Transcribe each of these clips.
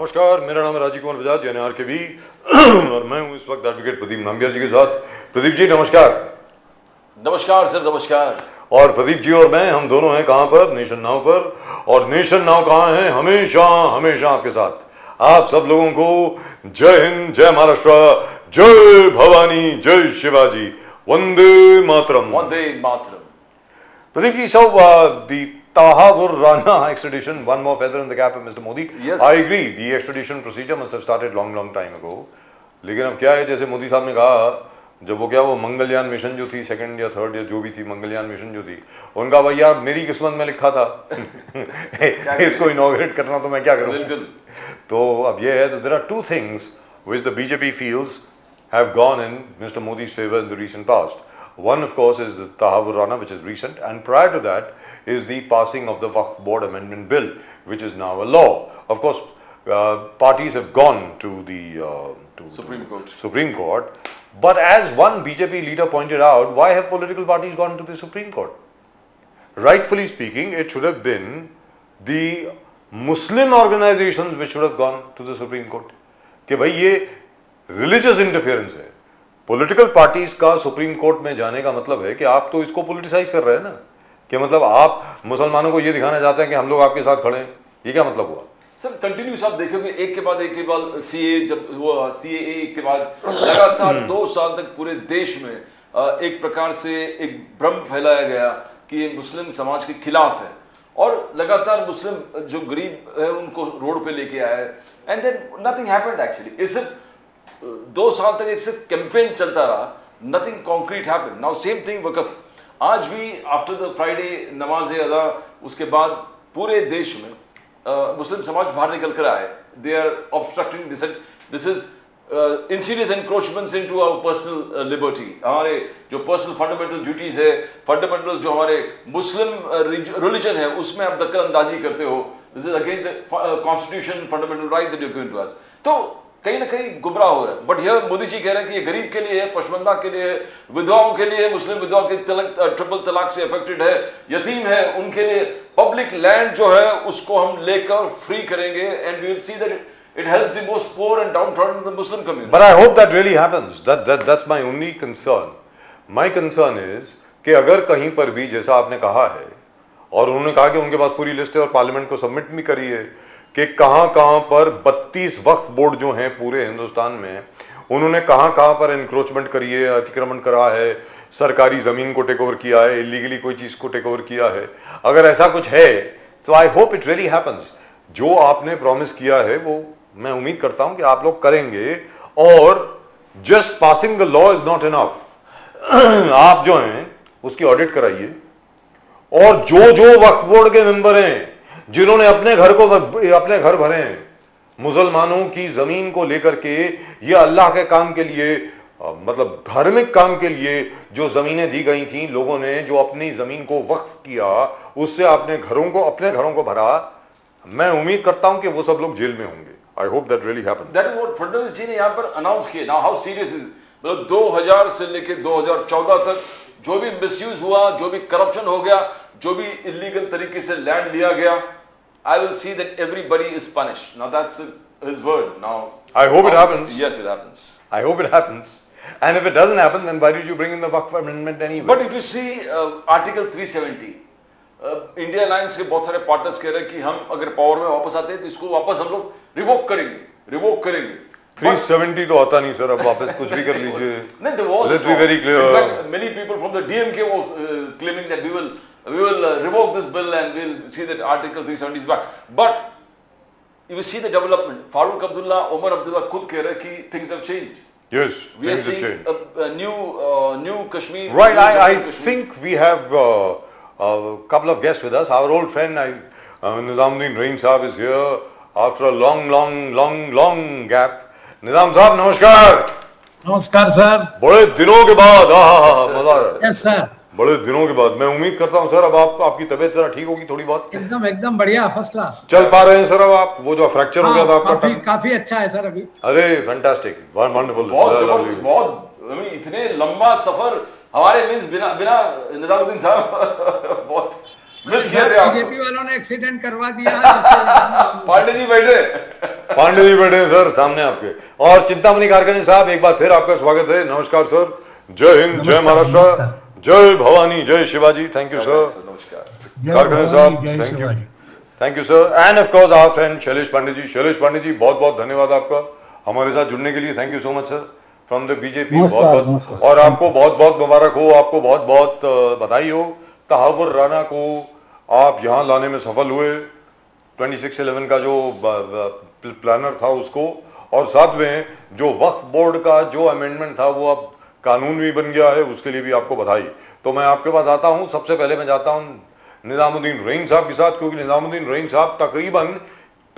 नमस्कार, मेरा नाम है राजीव कुमार बजाज यानी आरकेबी और मैं हूं इस वक्त एडवोकेट प्रदीप नाम्बियाल जी के साथ। प्रदीप जी नमस्कार। नमस्कार सर, नमस्कार। और प्रदीप जी और मैं, हम दोनों हैं कहां पर? नेशन नाउ पर। और नेशन नाउ कहां है? हमेशा हमेशा आपके साथ। आप सब लोगों को जय हिंद, जय महाराष्ट्र, जय भवानी, जय Shivaji, Vande Mataram. Vande Mataram. Pradeep ji, so the Tahawur Rana extradition, one more feather in the cap of Mr. Modi. Yes. I agree, the extradition procedure must have started long time ago. लेकिन अब क्या है, जैसे मोदी साहब ने कहा, जब वो मंगलयान मिशन जो थी, सेकंड या थर्ड या जो भी थी मंगलयान मिशन जो थी, उनका भैया मेरी किस्मत में लिखा था इसको इनॉग्रेट करना, तो मैं क्या करूं? बिल्कुल। तो अब ये है, तो there are two things which the BJP feels have gone in Mr. Modi's favor in the recent past. One, of course, is the Tahawur Rana, which is recent, and prior to that is the passing of the Waqf Board Amendment Bill, which is now a law. Of course, parties have gone to the Supreme Court. But as one BJP leader pointed out, why have political parties gone to the Supreme Court? Rightfully speaking, it should have been the Muslim organizations which should have gone to the Supreme Court. कि भाई ये religious interference है। Political parties का supreme court में जाने का मतलब है कि आप तो इसको पॉलिटिसाइज कर रहे हैं ना, कि मतलब आप मुसलमानों को ये दिखाना चाहते हैं कि हम लोग आपके साथ खड़े हैं। ये क्या मतलब हुआ? सर कंटिन्यूस आप देखोगे, एक के बाद सीए जब हुआ, सीएए के बाद लगातार 2 साल तक पूरे देश में एक प्रकार से एक भ्रम फैलाया गया कि ये मुस्लिम समाज के खिलाफ है, और लगातार मुस्लिम जो गरीब है उनको रोड पे लेके आया है, and then nothing happened actually. It's 2 साल तक एक कैंपेन चलता रहा, nothing concrete happened. Now same thing Waqf, आज भी आफ्टर द फ्राइडे नमाज अदा, उसके बाद पूरे देश में मुस्लिम समाज बाहर निकल कर आए। They are obstructing this is insidious encroachments into our personal liberty. हमारे जो पर्सनल फंडामेंटल ड्यूटीज है, फंडामेंटल जो हमारे मुस्लिम रिलीजन है, उसमें आप दखल अंदाजी करते हो। This is against the constitution, fundamental right that you are given to us. तो कहीं ना कहीं गुमराह हो रहा है। बट यह मोदी जी कह रहे हैं कि ये गरीब के लिए है, पशमंदा के लिए है, विधवाओं के लिए, मुस्लिम विधवाओं के ट्रिपल तलाक से अफेक्टेड है, यतीम है, उनके लिए पब्लिक लैंड जो है उसको हम लेकर फ्री करेंगे, and we will see that it helps the most poor and downtrodden in the Muslim community. But I hope that really happens. That's my only concern. My concern is कि अगर कहीं पर भी, जैसा आपने कहा है, और उन्होंने कहा कि उनके पास पूरी लिस्ट है और पार्लियामेंट को सबमिट भी करी है, कि कहां पर 32 वक्फ बोर्ड जो हैं पूरे हिंदुस्तान में, उन्होंने कहां पर एनक्रोचमेंट करी है, अतिक्रमण करा है, सरकारी जमीन को टेक ओवर किया है, इलीगली कोई चीज को टेक ओवर किया है। अगर ऐसा कुछ है तो I hope it really happens. जो आपने प्रॉमिस किया है वो मैं उम्मीद करता हूं कि आप लोग करेंगे, और just passing the law is not enough. आप जो हैं उसकी ऑडिट कराइए, और जो वक्फ बोर्ड के मेंबर हैं जिन्होंने अपने घर भरे हैं मुसलमानों की जमीन को लेकर के, ये अल्लाह के काम के लिए, मतलब धार्मिक काम के लिए जो जमीनें दी गई थी, लोगों ने जो अपनी जमीन को वक्फ किया, उससे अपने घरों को भरा, मैं उम्मीद करता हूं कि वो सब लोग जेल में होंगे। I hope that really happen. That is what Fadnavis ji ने यहाँ पर अनाउंस किया। नाउ हाउ सीरियस इज, मतलब 2000 से लेकर 2014 तक जो भी मिसयूज हुआ, जो भी करप्शन हो गया, जो भी इलीगल तरीके से लैंड लिया गया, I will see that everybody is punished. Now that's his word. Now I hope it happens. Yes, it happens. I hope it happens. And if it doesn't happen, then why did you bring in the Waqf Amendment anyway? But if you see Article 370, India Alliance के बहुत सारे partners कह रहे हैं कि हम अगर power में वापस आते हैं तो इसको वापस हम लोग रिवोक करेंगे। 370 तो आता नहीं सर, अब वापस कुछ भी कर लीजिए। नहीं, there was Let's be very clear. In fact, many people from the DMK were claiming that we will revoke this bill and we'll see that Article 370 is back. But you will see the development. Farooq Abdullah, Omar Abdullah खुद कह रहे हैं कि things have changed. Yes, we are things have seeing changed. a new Kashmir. Right, I think we have a couple of guests with us. Our old friend Nizamuddin Raeem Saab is here after a long gap. निजाम साहब नमस्कार। नमस्कार sir. बड़े दिनों के बाद, मजा आ रहा है। यस सर, बड़े दिनों के बाद। मैं उम्मीद करता हूँ सर अब आपकी तबीयत जरा ठीक होगी थोड़ी बहुत। एकदम बढ़िया, फर्स्ट क्लास। चल पा रहे हैं सर अब आप? वो जो फ्रैक्चर हो गया था आपका काफी अच्छा है सर अभी। अरे फैंटास्टिक, वंडरफुल, बहुत इतने लंबा सफर हमारे मींस बिना निजामुद्दीन साहब बहुत मिस किए थे आप। बीजेपी वालों ने एक्सीडेंट करवा दिया जैसे- पांडे जी बैठे। पांडे जी बैठे हैं सर सामने आपके। और चिंतामणि कारखानी साहब, एक बार फिर आपका स्वागत है। नमस्कार सर, जय हिंद, जय महाराष्ट्र, जय भवानी, जय शिवाजी। Thank you sir. नमस्कार। कारखानी साहब, thank you, thank you sir. And of course our friend Shailesh Pandey ji. Shailesh Pandey ji, बहुत बहुत धन्यवाद आपका हमारे साथ जुड़ने के लिए। Thank you so much sir from the BJP. बहुत बहुत, और आपको बहुत बहुत मुबारक हो, आपको बहुत बहुत बधाई हो। तहावुर राणा को आप यहाँ लाने में सफल हुए, 26/11 का जो प्लानर था उसको, और साथ में जो वक्फ बोर्ड का जो अमेंडमेंट था वो अब कानून भी बन गया है, उसके लिए भी आपको बधाई। तो मैं आपके पास आता हूं, सबसे पहले मैं जाता हूं निजामुद्दीन रहीम साहब के साथ, क्योंकि निजामुद्दीन रहीम साहब तकरीबन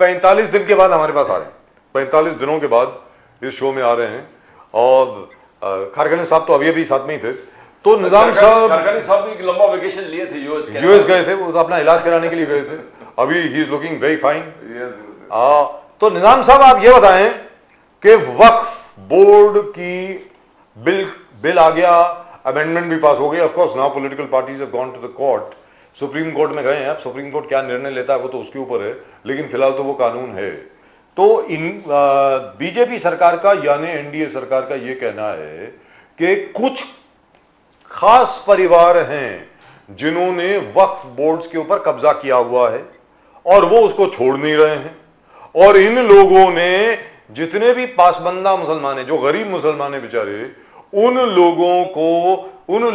45 दिन के बाद हमारे पास आ रहे हैं। 45 दिनों के बाद इस शो में आ रहे हैं। और खारखानी साहब तो अभी साथ में ही थे। तो निजाम साहब, कारखानी साहब भी एक लंबा वेकेशन लिए थे, यूएस गए थे, वो तो अपना इलाज कराने के लिए गए थे। अभी he is looking very fine. तो निजाम साहब, आप ये बताएं कि वक्फ बोर्ड की बिल आ गया, अमेंडमेंट भी पास हो गया। Of course now political parties have gone to the court, supreme court में गए हैं। अब सुप्रीम कोर्ट क्या निर्णय लेता है वो तो उसके ऊपर है, लेकिन फिलहाल तो वो कानून है। तो इन बीजेपी सरकार का यानी एनडीए सरकार का ये कहना है कि कुछ खास परिवार हैं जिन्होंने वक्फ बोर्ड्स के ऊपर कब्जा किया हुआ है और वो उसको छोड़ नहीं रहे हैं। और इन लोगों ने जितने भी पासबंदा मुसलमान हैं, जो गरीब मुसलमान हैं बेचारे, उन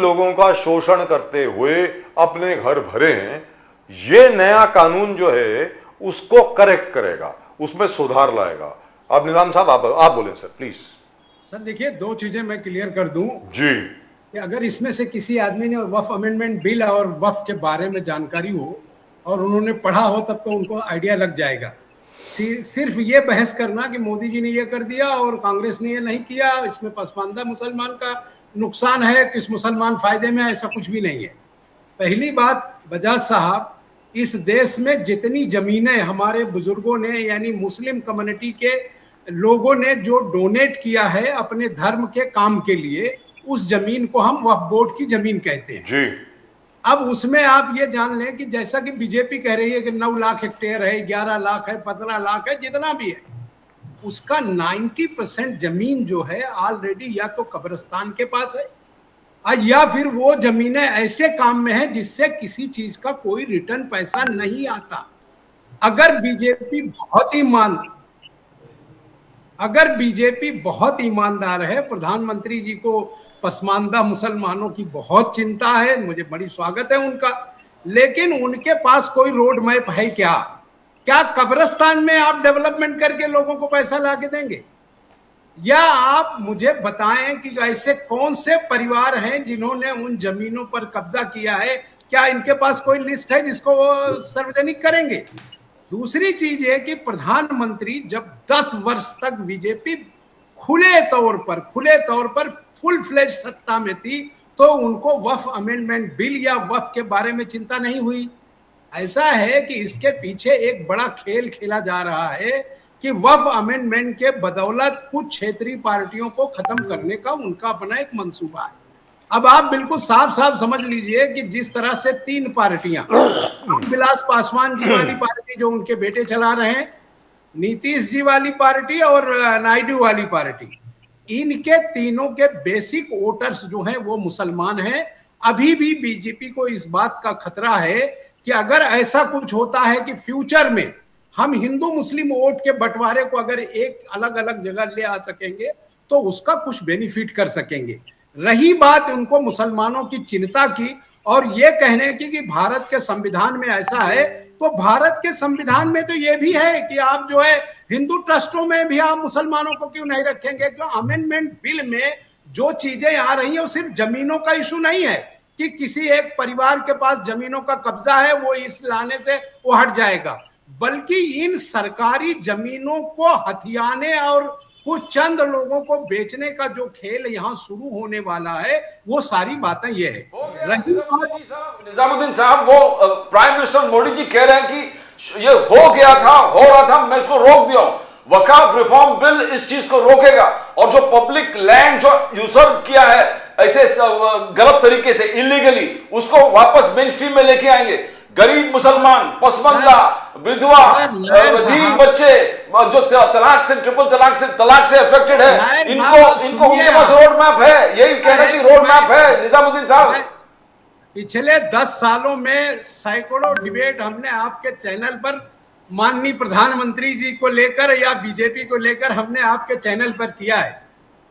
लोगों का शोषण करते हुए अपने घर भरे हैं। ये नया कानून जो है उसको करेक्ट करेगा, उसमें सुधार लाएगा। अब निजाम साहब आप बोलें सर प्लीज। सर देखिए, दो चीजें मैं क्लियर कर दूं जी, कि अगर इसमें से किसी आदमी ने वक्फ अमेंडमेंट बिल और वक्फ के बारे में जानकारी हो और उन्होंने पढ़ा हो, तब तो उनको आइडिया लग जाएगा। सिर्फ ये बहस करना कि मोदी जी ने ये कर दिया और कांग्रेस ने ये नहीं किया, इसमें पसमानदा मुसलमान का नुकसान है, किस मुसलमान फायदे में, ऐसा कुछ भी नहीं है। पहली बात, बजाज साहब, इस देश में जितनी जमीनें हमारे बुजुर्गों ने यानी मुस्लिम कम्युनिटी के लोगों ने जो डोनेट किया है अपने धर्म के काम के लिए, उस जमीन को हम वक्फ बोर्ड की जमीन कहते हैं जी। अब उसमें आप ये जान लें कि जैसा कि बीजेपी कह रही है कि 9 लाख हेक्टेयर है, 11 लाख है, 15 लाख है, जितना भी है, उसका 90% जमीन जो है ऑलरेडी या तो कब्रिस्तान के पास है या फिर वो जमीनें ऐसे काम में है जिससे किसी चीज का कोई रिटर्न पैसा नहीं आता। अगर बीजेपी बहुत ईमानदार है, प्रधानमंत्री जी को पसमानदा मुसलमानों की बहुत चिंता है, मुझे बड़ी स्वागत है उनका, लेकिन उनके पास कोई रोड मैप है क्या? क्या कब्रिस्तान में आप डेवलपमेंट करके लोगों को पैसा ला के देंगे? या आप मुझे बताएं कि ऐसे कौन से परिवार हैं जिन्होंने उन जमीनों पर कब्जा किया है? क्या इनके पास कोई लिस्ट है जिसको वो सार्वजनिक करेंगे? दूसरी चीज है कि प्रधानमंत्री जब 10 वर्ष तक बीजेपी खुले तौर पर फुल फ्लेज सत्ता में थी, तो उनको वक्फ अमेंडमेंट बिल या वक्फ के बारे में चिंता नहीं हुई। ऐसा है कि इसके पीछे एक बड़ा खेल खेला जा रहा है कि वक्फ अमेंडमेंट के बदौलत कुछ क्षेत्रीय पार्टियों को खत्म करने का उनका अपना एक मंसूबा है। अब आप बिल्कुल साफ साफ समझ लीजिए कि जिस तरह से 3 पार्टियां, विलास पासवान जी वाली पार्टी जो उनके बेटे चला रहे हैं, नीतीश जी वाली पार्टी और नायडू वाली पार्टी, इनके तीनों के बेसिक वोटर्स जो हैं वो मुसलमान हैं। अभी भी बीजेपी को इस बात का खतरा है कि अगर ऐसा कुछ होता है कि फ्यूचर में हम हिंदू मुस्लिम वोट के बंटवारे को अगर एक अलग अलग जगह ले आ सकेंगे तो उसका कुछ बेनिफिट कर सकेंगे। रही बात उनको मुसलमानों की चिंता की और ये कहने की कि भारत के संविधान में ऐसा है, तो भारत के संविधान में तो ये भी है कि आप जो है हिंदू ट्रस्टों में भी आप मुसलमानों को क्यों नहीं रखेंगे? जो अमेंडमेंट बिल में जो चीजें आ रही है वो सिर्फ जमीनों का इशू नहीं है कि किसी एक परिवार के पास जमीनों का कब्जा है वो इस लाने से वो हट जाएगा, बल्कि इन सरकारी जमीनों को हथियाने और कुछ चंद लोगों को बेचने का जो खेल यहाँ शुरू होने वाला है, वो सारी बातें ये है। निजामुद्दीन साहब, वो प्राइम मिनिस्टर मोदी जी कह रहे हैं कि ये हो रहा था, मैं इसको रोक दिया हूं। वकाफ रिफॉर्म बिल इस चीज को रोकेगा और जो पब्लिक लैंड जो यूसर्व किया है ऐसे गलत तरीके से इलीगली, उसको वापस मेन स्ट्रीम में लेके आएंगे। गरीब मुसलमान, पसमंदा, विधवा, यतीम बच्चे जो तलाक से, ट्रिपल तलाक से अफेक्टेड है, इनको उनके पास रोड मैप है। यही कह रहे कि रोड मैप है निजामुद्दीन साहब। पिछले 10 सालों में सैकड़ों डिबेट हमने आपके चैनल पर माननीय प्रधानमंत्री जी को लेकर या बीजेपी को लेकर हमने आपके चैनल पर किया है।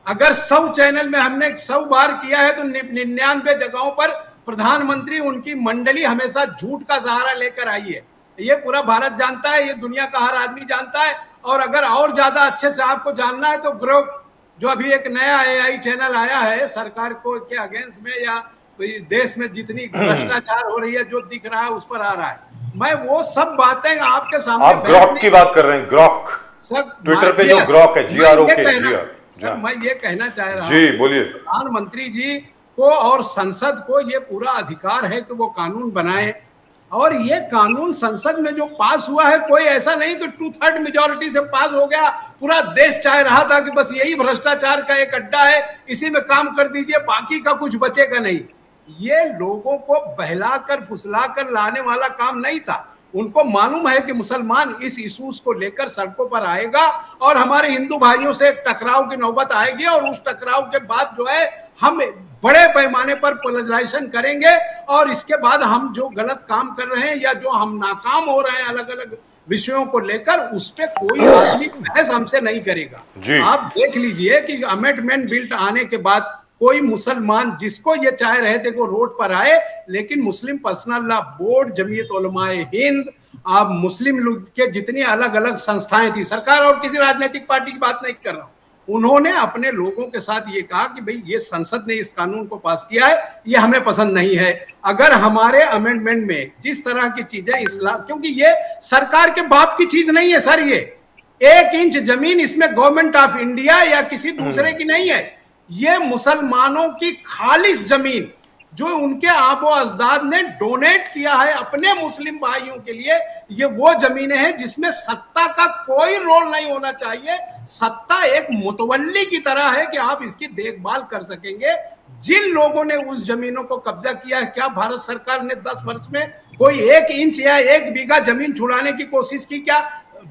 अगर 100 चैनल में हमने 100 बार किया है तो 99 जगहों पर प्रधानमंत्री, उनकी मंडली हमेशा झूठ का सहारा लेकर आई है। ये पूरा भारत जानता है, ये दुनिया का हर आदमी जानता है। और अगर और ज्यादा अच्छे से आपको जानना है तो ग्रुप जो अभी एक नया AI चैनल आया है सरकार को के अगेंस्ट में या देश में जितनी भ्रष्टाचार हो रही है जो दिख रहा है उस पर आ रहा है। मैं वो सब बातें आपके सामने, आप ग्रॉक की बात कर रहे हैं, ग्रॉक सब ट्विटर पे जो ग्रॉक है, GROK। मैं ये कहना चाह रहा हूँ, जी बोलिए। प्रधानमंत्री जी को और संसद को ये पूरा अधिकार है कि वो कानून बनाए। और ये कानून संसद में जो पास हुआ है, कोई ऐसा नहीं कि 2/3 मेजोरिटी से पास हो गया, पूरा देश चाह रहा था कि बस यही भ्रष्टाचार का एक अड्डा है, इसी में काम कर दीजिए, बाकी का कुछ बचेगा नहीं। ये लोगों को बहलाकर फुसलाकर लाने वाला काम नहीं था। उनको मालूम है कि मुसलमान इस इश्यूज को लेकर सड़कों पर आएगा और हमारे हिंदू भाइयों से एक टकराव की नौबत आएगी और उस टकराव के बाद जो है हम बड़े पैमाने पर पोलराइजेशन करेंगे और इसके बाद हम जो गलत काम कर रहे हैं या जो हम नाकाम हो रहे हैं अलग अलग विषयों को लेकर, उस पे कोई आदमी बहस हमसे नहीं करेगा। आप देख लीजिए कि अमेंडमेंट बिल आने के बाद कोई मुसलमान जिसको ये चाह रहे थे वो रोड पर आए, लेकिन Muslim personal law board, Jamiat Ulama-e Hind, आप मुस्लिम लोग के जितनी अलग अलग संस्थाएं थी, सरकार और किसी राजनीतिक पार्टी की बात नहीं कर रहा हूं, उन्होंने अपने लोगों के साथ ये कहा कि भाई ये संसद ने इस कानून को पास किया है, ये हमें पसंद नहीं है। अगर हमारे अमेंडमेंट में जिस तरह की चीजें इस्लाम, क्योंकि ये सरकार के बाप की चीज नहीं है सर, ये 1 इंच जमीन इसमें गवर्नमेंट ऑफ इंडिया या किसी दूसरे की नहीं है, ये मुसलमानों की खालिस जमीन जो उनके आबो अजदाद ने डोनेट किया है अपने मुस्लिम भाइयों के लिए, ये वो जमीनें हैं जिसमें सत्ता का कोई रोल नहीं होना चाहिए। सत्ता एक मुतवल्ली की तरह है कि आप इसकी देखभाल कर सकेंगे। जिन लोगों ने उस जमीनों को कब्जा किया है, क्या भारत सरकार ने 10 वर्ष में कोई 1 इंच या 1 बीघा जमीन छुड़ाने की कोशिश की क्या?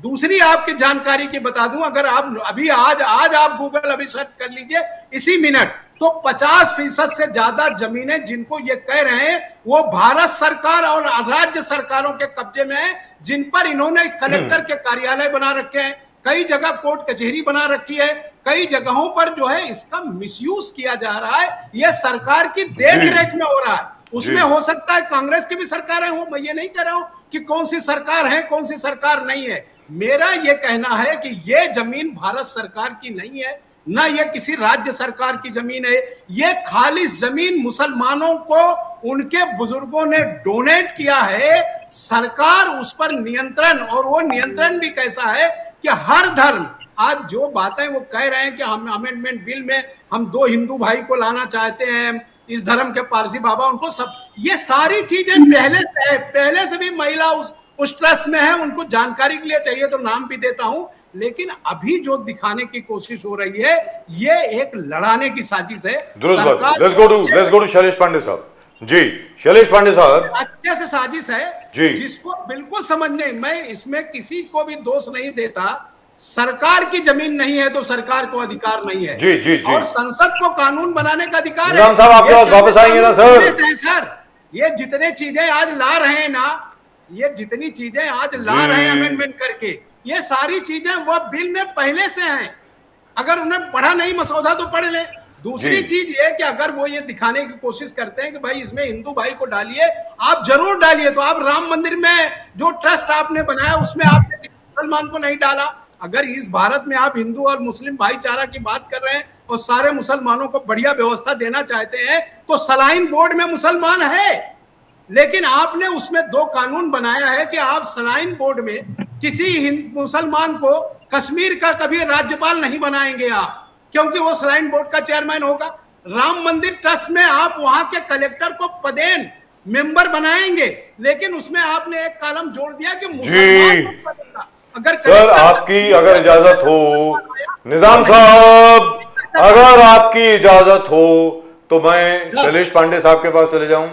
दूसरी आपकी जानकारी की बता दूं, अगर आप अभी आज आप गूगल अभी सर्च कर लीजिए इसी मिनट, तो 50% से ज्यादा जमीनें जिनको ये कह रहे हैं वो भारत सरकार और राज्य सरकारों के कब्जे में है, जिन पर इन्होंने कलेक्टर के कार्यालय बना रखे हैं, कई जगह कोर्ट कचहरी बना रखी है, कई जगहों पर जो है इसका मिसयूज किया जा रहा है। यह सरकार की देखरेख में हो रहा है। उसमें हो सकता है कांग्रेस की भी सरकार है, मैं ये नहीं कह रहा हूं कि कौन सी सरकार है कौन सी सरकार नहीं है। मेरा ये कहना है कि ये जमीन भारत सरकार की नहीं है, ना ये किसी राज्य सरकार की जमीन है, ये खालिस जमीन मुसलमानों को उनके बुजुर्गों ने डोनेट किया है। सरकार उस पर नियंत्रण, और वो नियंत्रण भी कैसा है कि हर धर्म, आज जो बातें वो कह रहे हैं कि हम अमेंडमेंट बिल में हम 2 हिंदू भाई को लाना चाहते हैं, इस धर्म के पारसी बाबा उनको सब, ये सारी चीजें पहले से भी महिला उस ट्रस्ट में है, उनको जानकारी के लिए चाहिए तो नाम भी देता हूं। लेकिन अभी जो दिखाने की कोशिश हो रही है ये एक लड़ाने की साजिश है। Let's go to Shailesh Pandey साहब। जी शैलेश पांडे साहब, अच्छे से साजिश है जी, जिसको बिल्कुल समझने, मैं इसमें किसी को भी दोष नहीं देता। सरकार की जमीन नहीं है तो सरकार को अधिकार नहीं है। जी जी जी, और संसद को कानून बनाने का अधिकार है। साहब आपके पास वापस आएंगे ना सर? सर ये जितने चीजें आज ला रहे हैं ना, ये जितनी चीजें आज ला रहे हैं अमेंडमेंट करके, ये सारी चीजें वो बिल में पहले से हैं। अगर उन्हें पढ़ा नहीं मसौदा तो पढ़ ले। दूसरी चीज ये कि अगर वो ये दिखाने की कोशिश करते हैं कि भाई इसमें हिंदू भाई को डालिए, आप जरूर डालिए। तो आप राम मंदिर में जो ट्रस्ट आपने बनाया उसमें आपने मुसलमान को नहीं डाला। अगर इस भारत में आप हिंदू और मुस्लिम भाईचारा की बात कर रहे हैं और सारे मुसलमानों को बढ़िया व्यवस्था देना चाहते हैं, तो सलाइन बोर्ड में मुसलमान है, लेकिन आपने उसमें 2 कानून बनाया है कि आप सलाइन बोर्ड में किसी मुसलमान को कश्मीर का कभी राज्यपाल नहीं बनाएंगे आप, क्योंकि वो सलाइन बोर्ड का चेयरमैन होगा। राम मंदिर ट्रस्ट में आप वहां के कलेक्टर को पदेन मेंबर बनाएंगे, लेकिन उसमें आपने एक कॉलम जोड़ दिया कि मुसलमान। अगर सर आपकी अगर इजाजत हो, निजाम साहब अगर आपकी इजाजत हो तो मैं शैलेश पांडे साहब के पास चले जाऊं।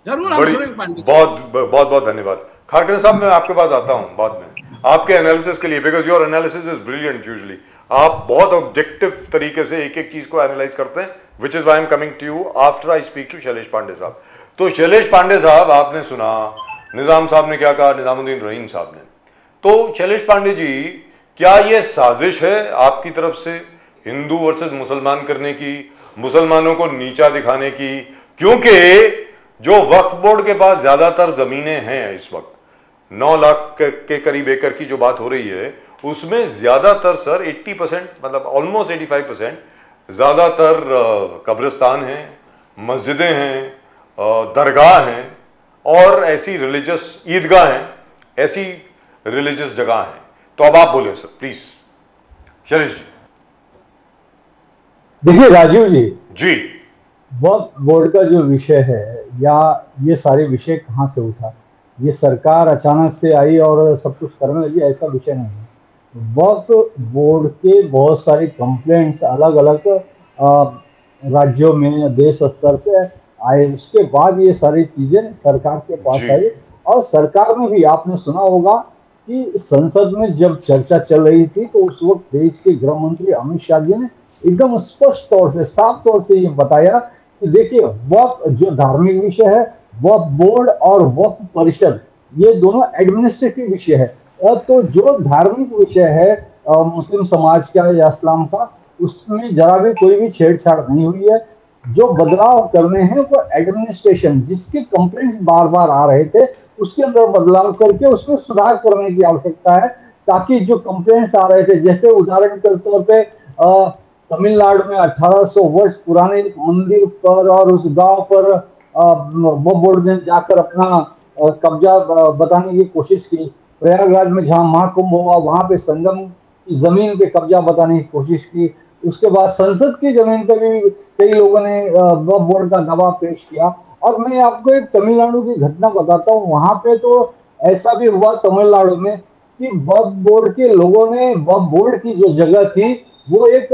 जरूर हम बड़ी सुनेंगे पांडे जी। बहुत बहुत बहुत धन्यवाद। खारकन साहब, मैं आपके पास आता हूं बाद में आपके एनालिसिस के लिए, because your analysis is brilliant usually. आप बहुत ऑब्जेक्टिव तरीके से एक एक चीज को एनालाइज करते हैं, which is why I am coming to you after I speak to Shailesh Pandey साहब। तो शैलेश पांडे साहब, आपने सुना निजाम साहब ने क्या कहा, निजामुद्दीन रहीम साहब ने। तो शैलेश पांडे जी, क्या यह साजिश है आपकी तरफ से हिंदू वर्सेस मुसलमान करने की, मुसलमानों को नीचा दिखाने की? क्योंकि जो वक्फ बोर्ड के पास ज्यादातर जमीनें हैं इस वक्त, 9 लाख के करीब एकड़ की जो बात हो रही है, उसमें ज्यादातर सर 80%, मतलब ऑलमोस्ट 85% ज्यादातर कब्रिस्तान हैं, मस्जिदें हैं, दरगाह हैं और ऐसी रिलीजियस ईदगाह हैं, ऐसी रिलीजियस जगह हैं। तो अब आप बोले सर प्लीज, शैलेश जी। देखिए राजीव जी, जी वक्फ बोर्ड का जो विषय है या ये सारे विषय कहाँ से उठा, ये सरकार अचानक से आई और सब कुछ करने लगी, ऐसा विषय नहीं है। वक्फ बोर्ड के बहुत सारे कंप्लेंट्स अलग अलग राज्यों में देश स्तर पे आए, उसके बाद ये सारी चीजें सरकार के पास जी। आई। और सरकार ने भी, आपने सुना होगा कि संसद में जब चर्चा चल रही थी तो उस वक्त देश के गृह मंत्री अमित शाह जी ने एकदम स्पष्ट तौर से, साफ तौर से ये बताया कि देखिए, वक्फ जो धार्मिक विषय है, वक्फ बोर्ड और वक्फ परिषद, ये दोनों एडमिनिस्ट्रेटिव विषय है। तो जो धार्मिक विषय है मुस्लिम समाज का या इस्लाम का, उसमें जरा भी कोई भी छेड़छाड़ नहीं हुई है। जो बदलाव करने हैं वो एडमिनिस्ट्रेशन, जिसके कंप्लेंट्स बार बार आ रहे थे, उसके अंदर बदलाव करके उसमें सुधार करने की आवश्यकता है, ताकि जो कंप्लेंट्स आ रहे थे, जैसे उदाहरण के तौर पे तमिलनाडु में 1800 वर्ष पुराने मंदिर पर और उस गांव पर वक्फ बोर्ड ने जाकर अपना कब्जा बताने की कोशिश की। प्रयागराज में जहां महाकुंभ हुआ, वहां पे संगम की जमीन पे कब्जा बताने की कोशिश की। उसके बाद संसद की जमीन पर भी कई लोगों ने वक्फ बोर्ड का दबाव पेश किया। और मैं आपको एक तमिलनाडु की घटना बताता हूँ। वहां पे तो ऐसा भी हुआ तमिलनाडु में कि वक्फ बोर्ड के लोगों ने वक्फ बोर्ड की जो जगह थी, वो एक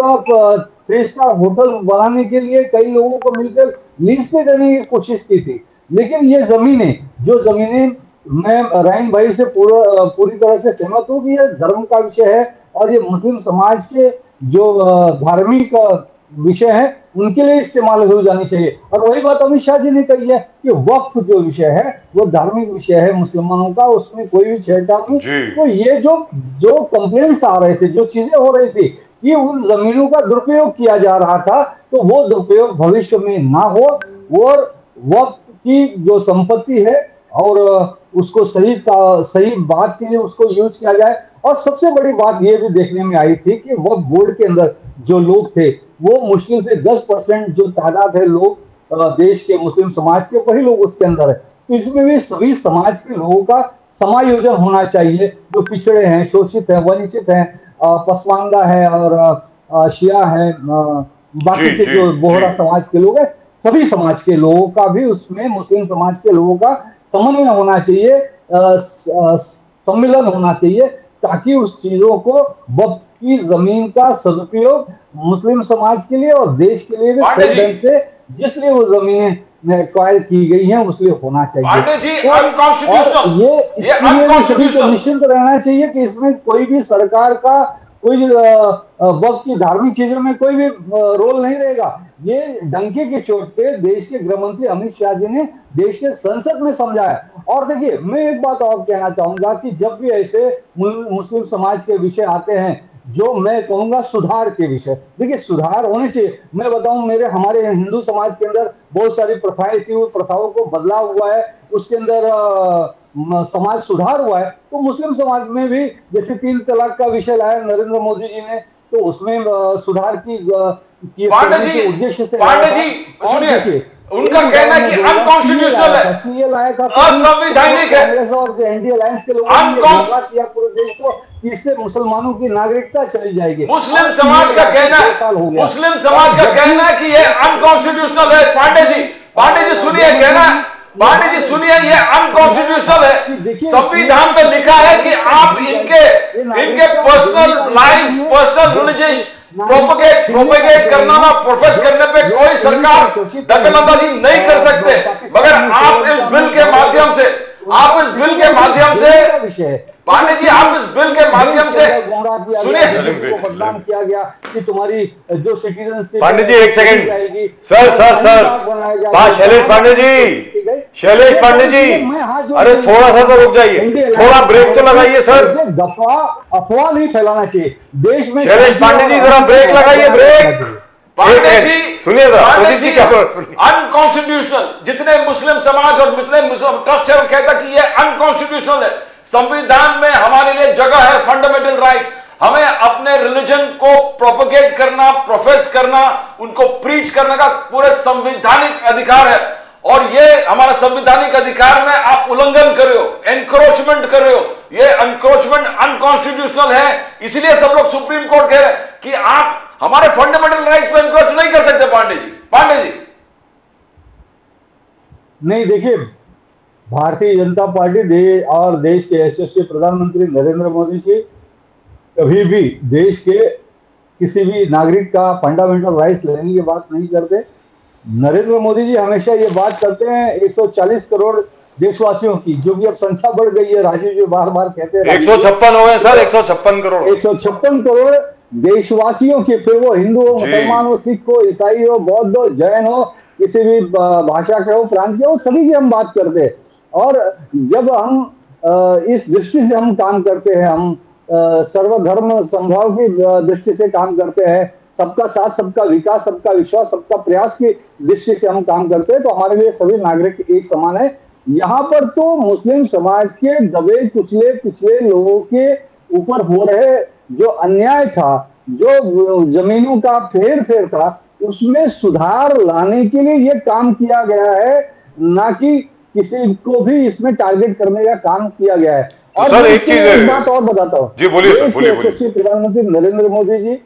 3 स्टार होटल बनाने के लिए कई लोगों को मिलकर लीज पे देने की कोशिश की थी। लेकिन ये जमीनें मैं राइन भाई से पूरी तरह से सहमत हूँ कि यह धर्म का विषय है और ये मुस्लिम समाज के जो धार्मिक विषय है उनके लिए इस्तेमाल हो जानी चाहिए। और वही बात अमित शाह जी ने कही है कि वक्फ जो विषय है वो धार्मिक विषय है मुसलमानों का, उसमें कोई भी छेड़छाड़ नहीं। तो ये जो कंप्लेंट्स आ रहे थे, जो चीजें हो रही थी कि उन जमीनों का दुरुपयोग किया जा रहा था, तो वो दुरुपयोग भविष्य में ना हो और वक्फ की जो संपत्ति है और उसको सही बात के लिए उसको यूज किया जाए। और सबसे बड़ी बात ये भी देखने में आई थी कि वक्फ बोर्ड के अंदर जो लोग थे, वो मुश्किल से 10% जो तादाद है लोग देश के मुस्लिम समाज के, वही लोग उसके अंदर है। तो इसमें भी सभी समाज के लोगों का समायोजन होना चाहिए, जो पिछड़े हैं, शोषित हैं, वंचित हैं, पसमानदा है और शिया है, बाकी के जो बोहरा समाज के लोग हैं, सभी समाज के लोगों का भी उसमें, मुस्लिम समाज के लोगों का समन्वय होना चाहिए, सम्मिलन होना चाहिए, ताकि उस चीजों को वक्फ की जमीन का सदुपयोग मुस्लिम समाज के लिए और देश के लिए भी ढंग से, जिसलिए वो जमीनें एक्वायर की गई हैं, उसलिए होना चाहिए। ये निश्चिंत रहना चाहिए कि इसमें कोई भी सरकार का कोई वक्फ की धार्मिक चीजों में कोई भी रोल नहीं रहेगा। ये डंके की चोट पे देश के गृह मंत्री अमित शाह जी ने देश के संसद में समझाया। और देखिए, मैं एक बात और कहना चाहूंगा कि जब भी ऐसे मुस्लिम समाज के विषय आते हैं, जो मैं कहूंगा सुधार के विषय, देखिए सुधार होने चाहिए। मैं बताऊं, हमारे हिंदू समाज के अंदर बहुत सारी प्रथाएं थी, वो प्रथाओं को बदलाव हुआ है, उसके अंदर समाज सुधार हुआ है। तो मुस्लिम समाज में भी जैसे 3 तलाक का विषय लाया नरेंद्र मोदी जी ने, तो उसमें सुधार की उद्देश्य से सुनिए, उनका कहना है कि अनकॉन्स्टिट्यूशनल है, असंवैधानिक है, कांग्रेस और एनडीए अलायंस के लोगों ने किया पूरे देश को, इससे मुसलमानों की नागरिकता चली जाएगी। मुस्लिम समाज का कहना है कि ये अनकॉन्स्टिट्यूशनल है। पांडे जी सुनिए कहना, पांडे जी सुनिए, ये अनकॉन्स्टिट्यूशनल है। संविधान में लिखा है कि आप इनके पर्सनल लाइफ, पर्सनल प्रोपेगेट करना ना, प्रोफेस करने पे कोई सरकार दखलंदाजी नहीं कर सकते, मगर आप इस बिल के माध्यम से पांडे जी, आप इस बिल के माध्यम से सुनिए, बदनाम किया गया कि तुम्हारी जो सिटीजनशिप। पांडे जी एक सेकंड, सर शैलेश पांडे जी, अरे थोड़ा सा तो रुक जाइए, थोड़ा ब्रेक तो लगाइए सर। अफवाह नहीं फैलाना चाहिए देश में। शैलेश पांडे जी जरा ब्रेक लगाइए, ब्रेक। पांडे जी सुनिए, अनकॉन्स्टिट्यूशनल, जितने मुस्लिम समाज और मुस्लिम ट्रस्ट है वो कहता कि ये अनकॉन्स्टिट्यूशनल है। संविधान में हमारे लिए जगह है, फंडामेंटल राइट्स, हमें अपने रिलीजन को प्रोपेगेट करना, प्रोफेस करना, उनको प्रीच करने का पूरे संवैधानिक अधिकार है, और ये हमारा संवैधानिक अधिकार में आप उल्लंघन कर रहे हो, एनक्रोचमेंट कर रहे हो, ये एनक्रोचमेंट अनकॉन्स्टिट्यूशनल है। इसलिए सब लोग सुप्रीम कोर्ट कह रहे हैं कि आप हमारे फंडामेंटल राइट्स पे एनक्रोच नहीं कर सकते। पांडे जी नहीं, देखिए, भारतीय जनता पार्टी और देश के यशस्वी प्रधानमंत्री नरेंद्र मोदी जी कभी भी देश के किसी भी नागरिक का फंडामेंटल राइट्स लेने की बात नहीं करते। नरेंद्र मोदी जी हमेशा ये बात करते हैं 140 करोड़ देशवासियों की, जो कि अब संख्या बढ़ गई है, राजीव जी बार बार कहते हैं 156 हो गए सर, 156 करोड़, 156 करोड़ देशवासियों के, फिर वो हिंदू हो, मुसलमान हो, सिख हो, ईसाई हो, बौद्ध हो, जैन हो, किसी भी भाषा के हो, प्रांत के हो, सभी की हम बात करते हैं। और जब हम इस दृष्टि से हम काम करते हैं, हम सर्वधर्म समभाव की दृष्टि से काम करते हैं, सबका साथ, सबका विकास, सबका विश्वास, सबका प्रयास की दृष्टि से हम काम करते हैं, तो हमारे लिए सभी नागरिक एक समान है। यहाँ पर तो मुस्लिम समाज के दबे कुचले पिछले लोगों के ऊपर हो रहे जो अन्याय था, जो जमीनों का फेर था, उसमें सुधार लाने के लिए ये काम किया गया है, ना कि किसी को भी इसमें टारगेट करने का काम किया गया है। और सर एक बात और बताता हूँ, जी बोलिए, प्रधानमंत्री नरेंद्र मोदी जी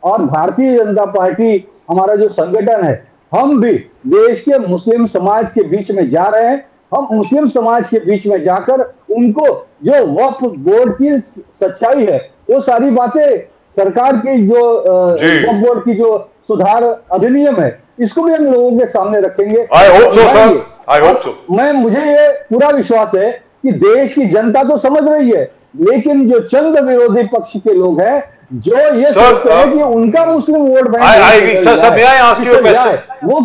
और भारतीय जनता पार्टी, हमारा जो संगठन है, हम भी देश के मुस्लिम समाज के बीच में जा रहे हैं। हम मुस्लिम समाज के बीच में जाकर उनको जो वक्फ बोर्ड की सच्चाई है, वो सारी बातें, सरकार की जो वक्फ बोर्ड की जो सुधार अधिनियम है, इसको भी हम लोगों के सामने रखेंगे। I hope so sir, I hope so. मुझे ये पूरा विश्वास है कि देश की जनता तो समझ रही है, लेकिन जो चंद विरोधी पक्ष के लोग हैं, जो ये सोचते हैं कि उनका मुस्लिम वोट बैंक वो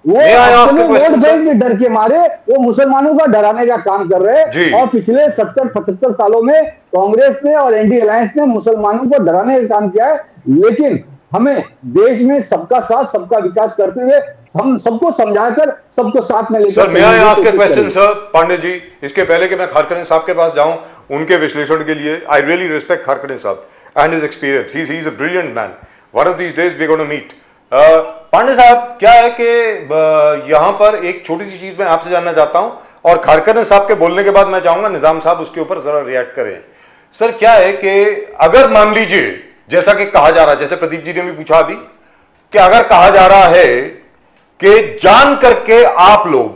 वोट बैंक के डर के मारे वो मुसलमानों का डराने का काम कर रहे हैं। और पिछले 70-75 सालों में कांग्रेस ने और एनडीए अलायंस ने मुसलमानों को डराने का काम किया है, लेकिन हमें देश में सबका साथ, सबका विकास करते हुए हम सबको समझाकर, सबको साथ में लेकर। सर मैं आस्क ए क्वेश्चन सर पांडे जी, इसके पहले कि मैं खारकने साहब के पास जाऊं उनके विश्लेषण के लिए, आई रियली रिस्पेक्ट खारकने साहब and his experience. He is a brilliant man. One of these days we're going to meet. Pandey साहब, क्या है कि यहाँ पर एक छोटी सी चीज मैं आपसे जानना चाहता हूं, और खारकने साहब के बोलने के बाद मैं चाहूंगा निजाम साहब उसके ऊपर जरा रिएक्ट करें। सर क्या है कि अगर मान लीजिए, जैसा कि कहा जा रहा है, जैसे प्रदीप जी ने भी पूछा अभी, कि अगर कहा जा रहा है कि जान करके आप लोग,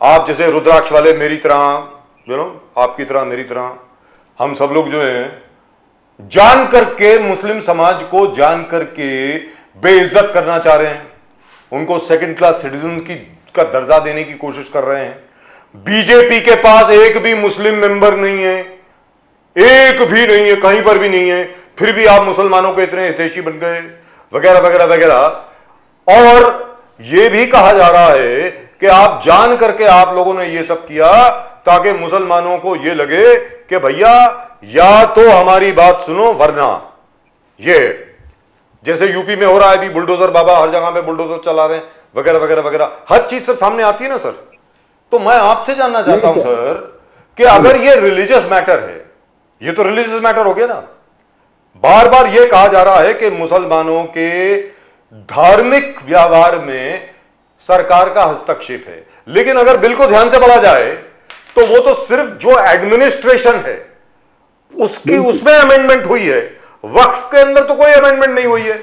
आप जैसे रुद्राक्ष वाले मेरी तरह, आपकी तरह मेरी तरह, हम सब लोग जो है जान करके मुस्लिम समाज को जान करके बेइज्जत करना चाह रहे हैं, उनको सेकंड क्लास सिटीजन का दर्जा देने की कोशिश कर रहे हैं। बीजेपी के पास एक भी मुस्लिम मेंबर नहीं है, एक भी नहीं है, कहीं पर भी नहीं है, फिर भी आप मुसलमानों के इतने हितैषी बन गए, वगैरह वगैरह वगैरह। और यह भी कहा जा रहा है कि आप जान करके आप लोगों ने यह सब किया ताकि मुसलमानों को यह लगे कि भैया या तो हमारी बात सुनो, वरना ये जैसे यूपी में हो रहा है अभी, बुलडोजर बाबा हर जगह पे बुलडोजर चला रहे हैं, वगैरह वगैरह वगैरह, हर चीज फिर सामने आती है ना सर। तो मैं आपसे जानना चाहता हूं सर कि अगर ये रिलीजियस मैटर है, ये तो रिलीजियस मैटर हो गया ना, बार बार ये कहा जा रहा है कि मुसलमानों के धार्मिक व्यवहार में सरकार का हस्तक्षेप है, लेकिन अगर बिल को ध्यान से पढ़ा जाए तो वो तो सिर्फ जो एडमिनिस्ट्रेशन है उसकी, उसमें अमेंडमेंट हुई है, वक्फ के अंदर तो कोई अमेंडमेंट नहीं हुई है।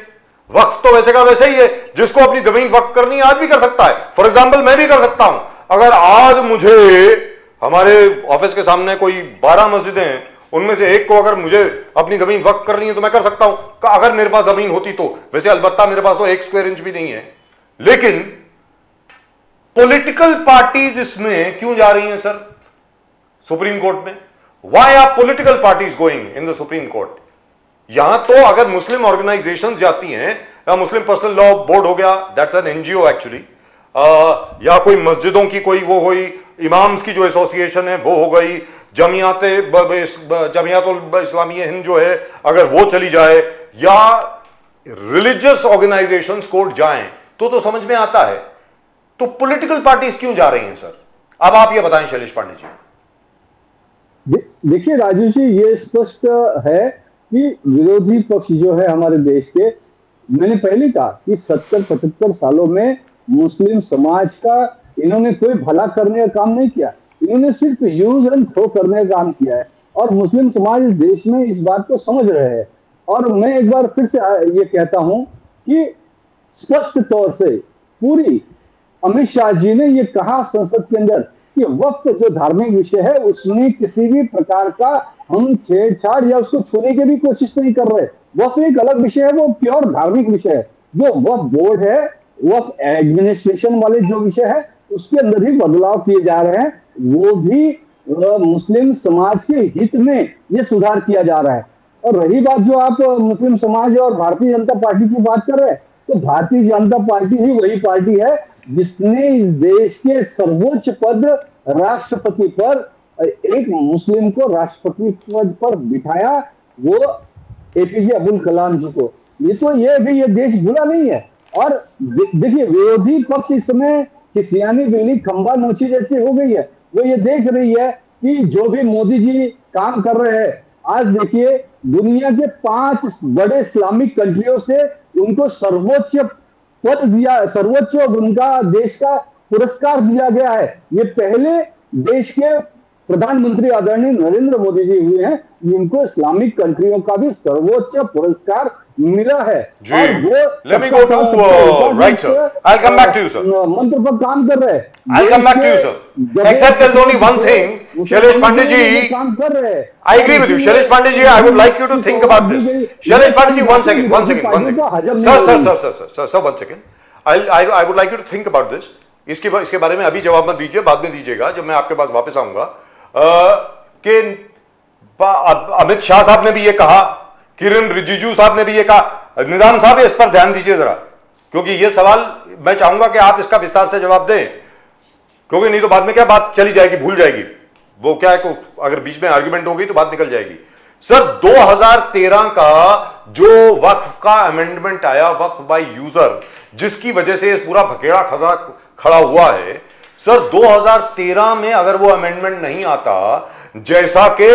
वक्फ तो वैसे का वैसे ही है, जिसको अपनी जमीन वक्फ करनी है आज भी कर सकता है। फॉर एग्जांपल मैं भी कर सकता हूं, अगर आज मुझे हमारे ऑफिस के सामने कोई 12 मस्जिदें हैं उनमें से एक को अगर मुझे अपनी जमीन वक्फ करनी है तो मैं कर सकता हूं, अगर मेरे पास जमीन होती तो। वैसे अलबत्ता मेरे पास तो 1 स्क्वायर इंच भी नहीं है। लेकिन पॉलिटिकल पार्टीज इसमें क्यों जा रही हैं सर सुप्रीम कोर्ट में? Why are political parties going in the supreme court? यहां तो अगर मुस्लिम ऑर्गेनाइजेशन जाती हैं, या मुस्लिम पर्सनल लॉ बोर्ड हो गया, दैट्स एन एनजीओ एक्चुअली, या कोई मस्जिदों की कोई वो हुई, इमाम्स की जो एसोसिएशन है वो हो गई, जमियातुल इस्लामिया हिंद जो है अगर वो चली जाए, या रिलीजियस ऑर्गेनाइजेशंस कोर्ट जाएं तो समझ में आता है। तो पॉलिटिकल पार्टीज क्यों जा रही हैं सर? अब आप ये बताएं शैलेश पांडे जी। देखिए राजू जी, ये स्पष्ट है कि विरोधी पक्ष जो है हमारे देश के, मैंने पहले कहा कि 70-75 सालों में मुस्लिम समाज का इन्होंने कोई भला करने का काम नहीं किया, इन्होंने सिर्फ यूज एंड थ्रो करने का काम किया है। और मुस्लिम समाज इस देश में इस बात को समझ रहे हैं। और मैं एक बार फिर से ये कहता हूं कि स्पष्ट तौर से पूरी अमित शाह जी ने ये कहा संसद के अंदर कि वक्त जो धार्मिक विषय है उसमें किसी भी प्रकार का हम छेड़छाड़ या उसको छूने की भी कोशिश नहीं कर रहे। वक्त एक अलग विषय है, वो प्योर धार्मिक विषय है। जो वक्फ बोर्ड है, वक्फ एडमिनिस्ट्रेशन वाले जो विषय है उसके अंदर ही बदलाव किए जा रहे हैं, वो भी मुस्लिम समाज के हित में ये सुधार किया जा रहा है। और रही बात जो आप मुस्लिम समाज और भारतीय जनता पार्टी की बात कर रहे हैं, तो भारतीय जनता पार्टी ही वही पार्टी है जिसने इस देश के सर्वोच्च पद राष्ट्रपति पर एक मुस्लिम को राष्ट्रपति पद पर बिठाया, वो एपीजे अब्दुल कलाम जी को। ये भी ये देश बुरा नहीं है। और देखिए विरोधी पक्ष इस समय खिसियानी बिल्ली खंबा नोची जैसी हो गई है। वो ये देख रही है कि जो भी मोदी जी काम कर रहे हैं, आज देखिए दुनिया के 5 बड़े इस्लामिक कंट्रियों से उनको सर्वोच्च पद दिया, सर्वोच्च उनका देश का पुरस्कार दिया गया है। ये पहले देश के प्रधानमंत्री आदरणीय नरेंद्र मोदी जी हुए हैं जिनको इस्लामिक कंट्रियों का भी सर्वोच्च पुरस्कार मिला है। जी, let me go to right sir. I'll come back to you sir. मंत्र पर काम कर रहे हैं। I'll come back to you sir. Except there's only one thing, Shailesh Pandey ji. काम कर रहे हैं। I agree with you, Shailesh Pandey ji. I would like you to think about this. Shailesh Pandey ji, one second. Sir, one second. I would like you to think about this. इसके बारे में अभी जवाब मत दीजिए, बाद में दीजिएगा जब मैं आपके पास वापस आऊंगा। कि अमित शाह साहब ने भी ये कहा, किरण रिजिजू साहब ने भी ये कहा। निजाम साहब इस पर ध्यान दीजिए जरा, क्योंकि ये सवाल मैं चाहूंगा कि आप इसका विस्तार से जवाब दें, क्योंकि नहीं तो बाद में क्या बात चली जाएगी, भूल जाएगी वो क्या है, अगर बीच में आर्ग्यूमेंट होगी तो बात निकल जाएगी। सर 2013 का जो वक्फ का अमेंडमेंट आया, वक्फ बाय यूजर, जिसकी वजह से इस पूरा भकेड़ा खड़ा हुआ है, सर 2013 में अगर वो अमेंडमेंट नहीं आता, जैसा कि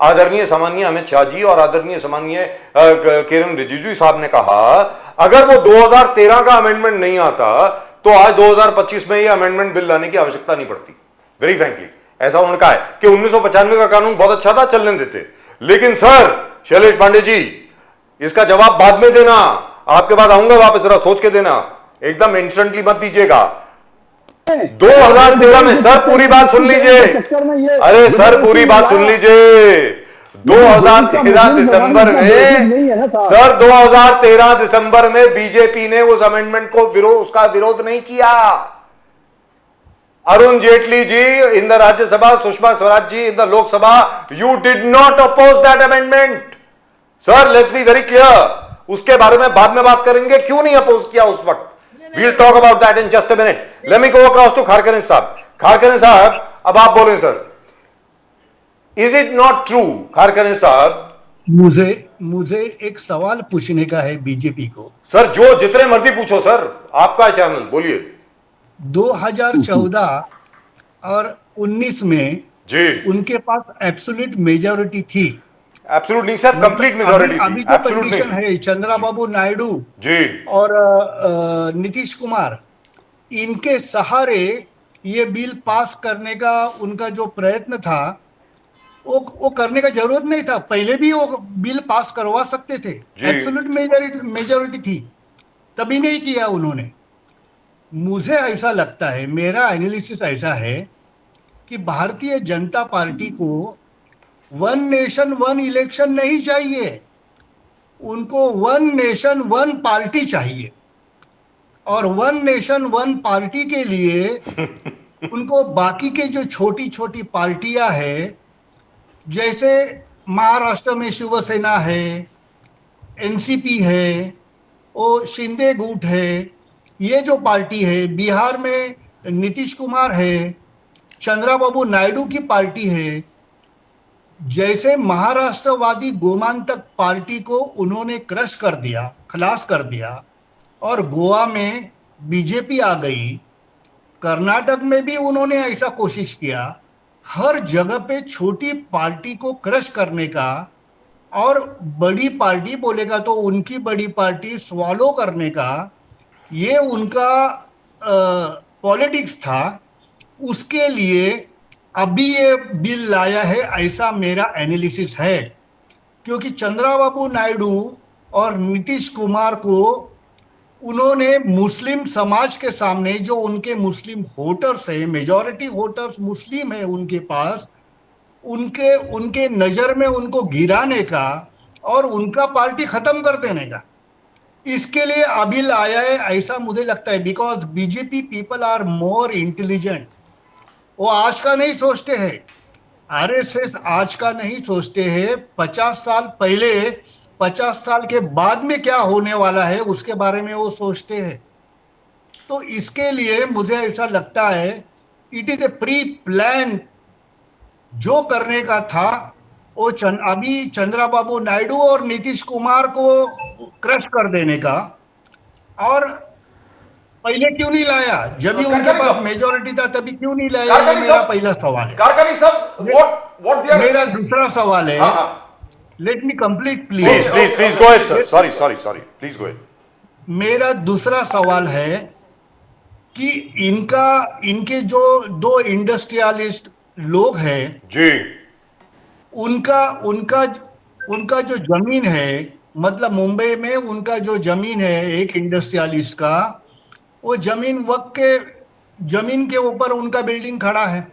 आदरणीय सम्माननीय अमित शाह जी और आदरणीय सम्माननीय किरण रिजिजू साहब ने कहा, अगर वो 2013 का अमेंडमेंट नहीं आता तो आज 2025 में ये अमेंडमेंट बिल लाने की आवश्यकता नहीं पड़ती। वेरी फ्रैंकली ऐसा उन्होंने कहा है कि 1995 का कानून बहुत अच्छा था, चलने देते। लेकिन सर शैलेश पांडे जी, इसका जवाब बाद में देना, आपके पास आऊंगा वापस, जरा सोच के देना, एकदम इंस्टेंटली मत दीजिएगा। 2013 में सर पूरी बात सुन लीजिए, अरे सर पूरी बात सुन लीजिए। 2013 दिसंबर में सर 2013 दिसंबर में बीजेपी ने उस अमेंडमेंट को उसका विरोध नहीं किया। Arun Jaitley ji in the Rajya Sabha, Sushma Swaraj ji in the Lok Sabha, you did not oppose that amendment. Sir let's be very clear, उसके बारे में बाद में बात करेंगे, क्यों नहीं अपोज किया उस वक्त। We'll talk about that in just a minute. Let me go across to Kharkhanis साहब। Kharkhanis साहब, अब आप बोलें sir. Is it not true, Kharkhanis साहब? मुझे एक सवाल पूछने का है बीजेपी को। सर जो जितने मर्जी पूछो सर, आपका है चैनल, बोलिए। 2014 और 19 में जी उनके पास एब्सोल्यूट मेजॉरिटी थी। एब्सोल्यूट नहीं सर, कंप्लीट मेजॉरिटी थी। अभी जो कंडीशन है, चंद्रबाबू नायडू जी और नीतीश कुमार, इनके सहारे ये बिल पास करने का उनका जो प्रयत्न था, वो करने का जरूरत नहीं था। पहले भी वो बिल पास करवा सकते थे, एब्सोल्यूट मेजॉरिटी थी, तभी नहीं किया उन्होंने। मुझे ऐसा लगता है, मेरा एनालिसिस ऐसा है कि भारतीय जनता पार्टी को वन नेशन वन इलेक्शन नहीं चाहिए, उनको वन नेशन वन पार्टी चाहिए। और वन नेशन वन पार्टी के लिए उनको बाकी के जो छोटी छोटी पार्टियां हैं, जैसे महाराष्ट्र में शिवसेना है, एनसीपी है, वो शिंदे गुट है, ये जो पार्टी है, बिहार में नीतीश कुमार है, चंद्रबाबू नायडू की पार्टी है, जैसे महाराष्ट्रवादी गोमांतक पार्टी को उन्होंने क्रश कर दिया, खलास कर दिया, और गोवा में बीजेपी आ गई, कर्नाटक में भी उन्होंने ऐसा कोशिश किया। हर जगह पे छोटी पार्टी को क्रश करने का और बड़ी पार्टी बोलेगा तो उनकी बड़ी पार्टी स्वॉलो करने का, ये उनका पॉलिटिक्स था। उसके लिए अभी ये बिल लाया है, ऐसा मेरा एनालिसिस है, क्योंकि चंद्रबाबू नायडू और नीतीश कुमार को उन्होंने मुस्लिम समाज के सामने, जो उनके मुस्लिम वोटर्स है, मेजॉरिटी वोटर्स मुस्लिम है उनके पास, उनके नजर में उनको गिराने का और उनका पार्टी खत्म कर देने का, इसके लिए अभी आया है, ऐसा मुझे लगता है। Because BJP people are more intelligent. वो आज का नहीं सोचते हैं, आरएसएस आज का नहीं सोचते हैं, 50 साल पहले, 50 साल के बाद में क्या होने वाला है उसके बारे में वो सोचते हैं। तो इसके लिए मुझे ऐसा लगता है it is a pre plan, जो करने का था वो अभी चंद्रबाबू नायडू और नीतीश कुमार को क्रश कर देने का। और पहले क्यों नहीं लाया, जब भी उनके पास मेजॉरिटी था तभी क्यों नहीं लाया, ये मेरा पहला सवाल है। कारकानी साहब, what they are मेरा saying- दूसरा सवाल है, हाँ, let me complete Please, please. please go ahead, sir. Sorry. Please go ahead. मेरा दूसरा सवाल है कि इनके जो दो इंडस्ट्रियलिस्ट लोग हैं, जी, उनका जो जमीन है, मतलब मुंबई में उनका जो जमीन है एक इंडस्ट्रियलिस्ट का, वो जमीन के ऊपर उनका बिल्डिंग खड़ा है।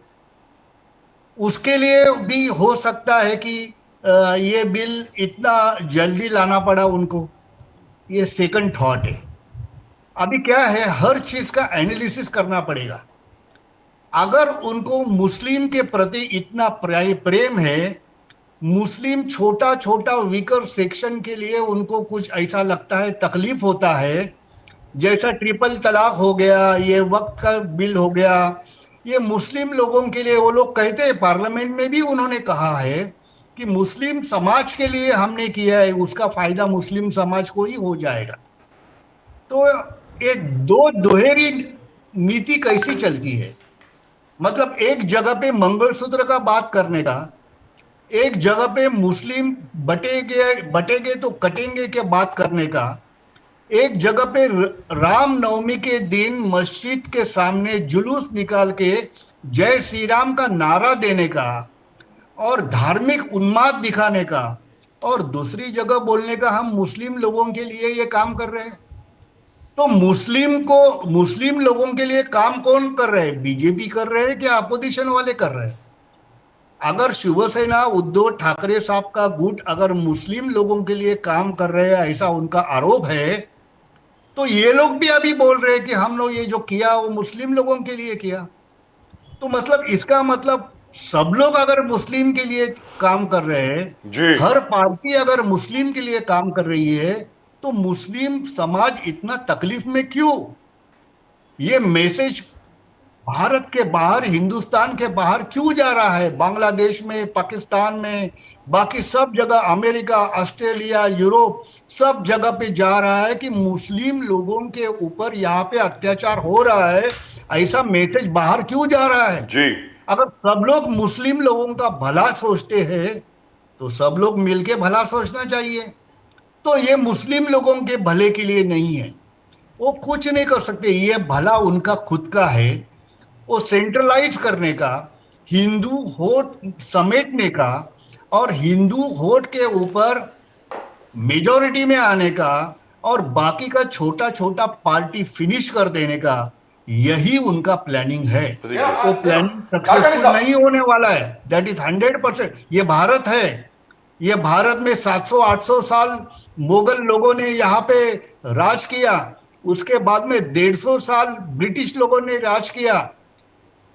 उसके लिए भी हो सकता है कि ये बिल इतना जल्दी लाना पड़ा उनको, ये सेकंड थॉट है। अभी क्या है, हर चीज का एनालिसिस करना पड़ेगा। अगर उनको मुस्लिम के प्रति इतना प्रेम है, मुस्लिम छोटा छोटा वीकर सेक्शन के लिए उनको कुछ ऐसा लगता है, तकलीफ होता है, जैसा ट्रिपल तलाक हो गया, ये वक्त का बिल हो गया, ये मुस्लिम लोगों के लिए, वो लोग कहते हैं, पार्लियामेंट में भी उन्होंने कहा है कि मुस्लिम समाज के लिए हमने किया है, उसका फायदा मुस्लिम समाज को ही हो जाएगा। तो एक दो दोहरी नीति कैसी चलती है, मतलब एक जगह पे मंगलसूत्र का बात करने का, एक जगह पे मुस्लिम बटेंगे तो कटेंगे के बात करने का, एक जगह पे राम नवमी के दिन मस्जिद के सामने जुलूस निकाल के जय श्री राम का नारा देने का और धार्मिक उन्माद दिखाने का, और दूसरी जगह बोलने का हम मुस्लिम लोगों के लिए ये काम कर रहे हैं। तो मुस्लिम लोगों के लिए काम कौन कर रहे हैं, बीजेपी कर रहे हैं क्या अपोजिशन वाले कर रहे हैं? अगर शिवसेना उद्धव ठाकरे साहब का गुट अगर मुस्लिम लोगों के लिए काम कर रहे हैं, ऐसा उनका आरोप है, तो ये लोग भी अभी बोल रहे हैं कि हम लोग ये जो किया वो मुस्लिम लोगों के लिए किया। तो मतलब इसका मतलब सब लोग अगर मुस्लिम के लिए काम कर रहे हैं, जी। हर पार्टी अगर मुस्लिम के लिए काम कर रही है, तो मुस्लिम समाज इतना तकलीफ में क्यों? ये मैसेज भारत के बाहर, हिंदुस्तान के बाहर क्यों जा रहा है? बांग्लादेश में, पाकिस्तान में, बाकी सब जगह, अमेरिका, ऑस्ट्रेलिया, यूरोप, सब जगह पे जा रहा है कि मुस्लिम लोगों के ऊपर यहाँ पे अत्याचार हो रहा है, ऐसा मैसेज बाहर क्यों जा रहा है? जी। अगर सब लोग मुस्लिम लोगों का भला सोचते हैं तो सब लोग मिलके भला सोचना चाहिए। तो ये मुस्लिम लोगों के भले के लिए नहीं है, वो कुछ नहीं कर सकते, ये भला उनका खुद का है। वो सेंट्रलाइज करने का, हिंदू वोट समेटने का और हिंदू वोट के ऊपर मेजॉरिटी में आने का और बाकी का छोटा छोटा पार्टी फिनिश कर देने का, यही उनका प्लानिंग है। Yeah, वो प्लानिंग काकानी सक्सेसफुल साहब, नहीं होने वाला है, दैट इज 100%। ये भारत है, ये भारत में 700-800 साल मुगल लोगों ने यहाँ पे राज किया, उसके बाद में 150 साल ब्रिटिश लोगों ने राज किया,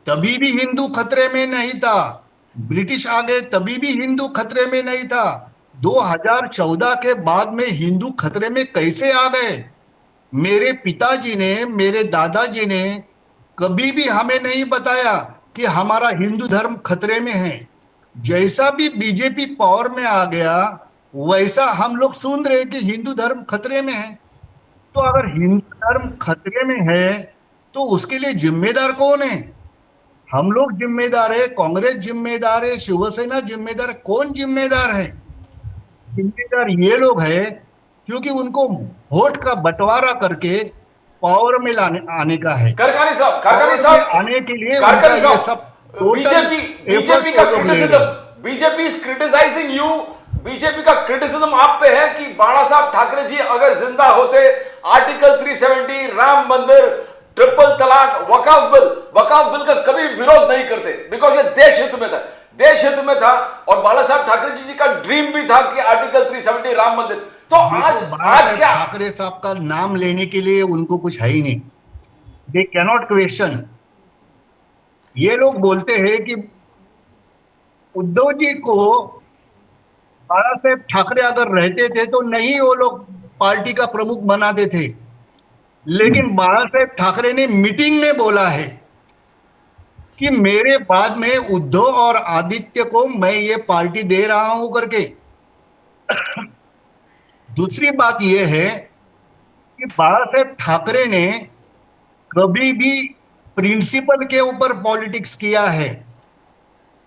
तभी भी हिंदू खतरे में नहीं था। ब्रिटिश आ गए तभी भी हिंदू खतरे में नहीं था। 2014 के बाद में हिंदू खतरे में कैसे आ गए? मेरे पिताजी ने, मेरे दादाजी ने कभी भी हमें नहीं बताया कि हमारा हिंदू धर्म खतरे में है। जैसा भी बीजेपी पावर में आ गया वैसा हम लोग सुन रहे कि हिंदू धर्म खतरे में है। तो अगर हिंदू धर्म खतरे में है तो उसके लिए जिम्मेदार कौन है? हम लोग जिम्मेदार है, कांग्रेस जिम्मेदार है, शिवसेना जिम्मेदार है, कौन जिम्मेदार है? जिम्मेदार ये लोग है क्योंकि उनको वोट का बंटवारा करके पावर में आने का है। काकानी साहब, आने के लिए उनका ये सब बीजेपी का criticism, BJP is criticising you, BJP का क्रिटिसिज्म आप पे है कि बाला साहब ठाकरे जी अगर जिंदा होते आर्टिकल 370, राम मंदिर, ट्रिपल तलाक, वकाफ बिल का कभी विरोध नहीं करते, बिकॉज ये देश हित में था, देश हित में था, और बाला साहब ठाकरे जी का ड्रीम भी था कि आर्टिकल 370 राम मंदिर। तो आज क्या ठाकरे साहब का नाम लेने के लिए उनको कुछ है ही नहीं, दे कैनॉट क्वेश्चन। ये लोग बोलते हैं कि उद्धव जी को बाला साहेब ठाकरे अगर रहते थे तो नहीं वो लोग पार्टी का प्रमुख बनाते थे, लेकिन बाला साहेब ठाकरे ने मीटिंग में बोला है कि मेरे बाद में उद्धव और आदित्य को मैं ये पार्टी दे रहा हूं करके। दूसरी बात यह है कि बाला साहेब ठाकरे ने कभी भी प्रिंसिपल के ऊपर पॉलिटिक्स किया है,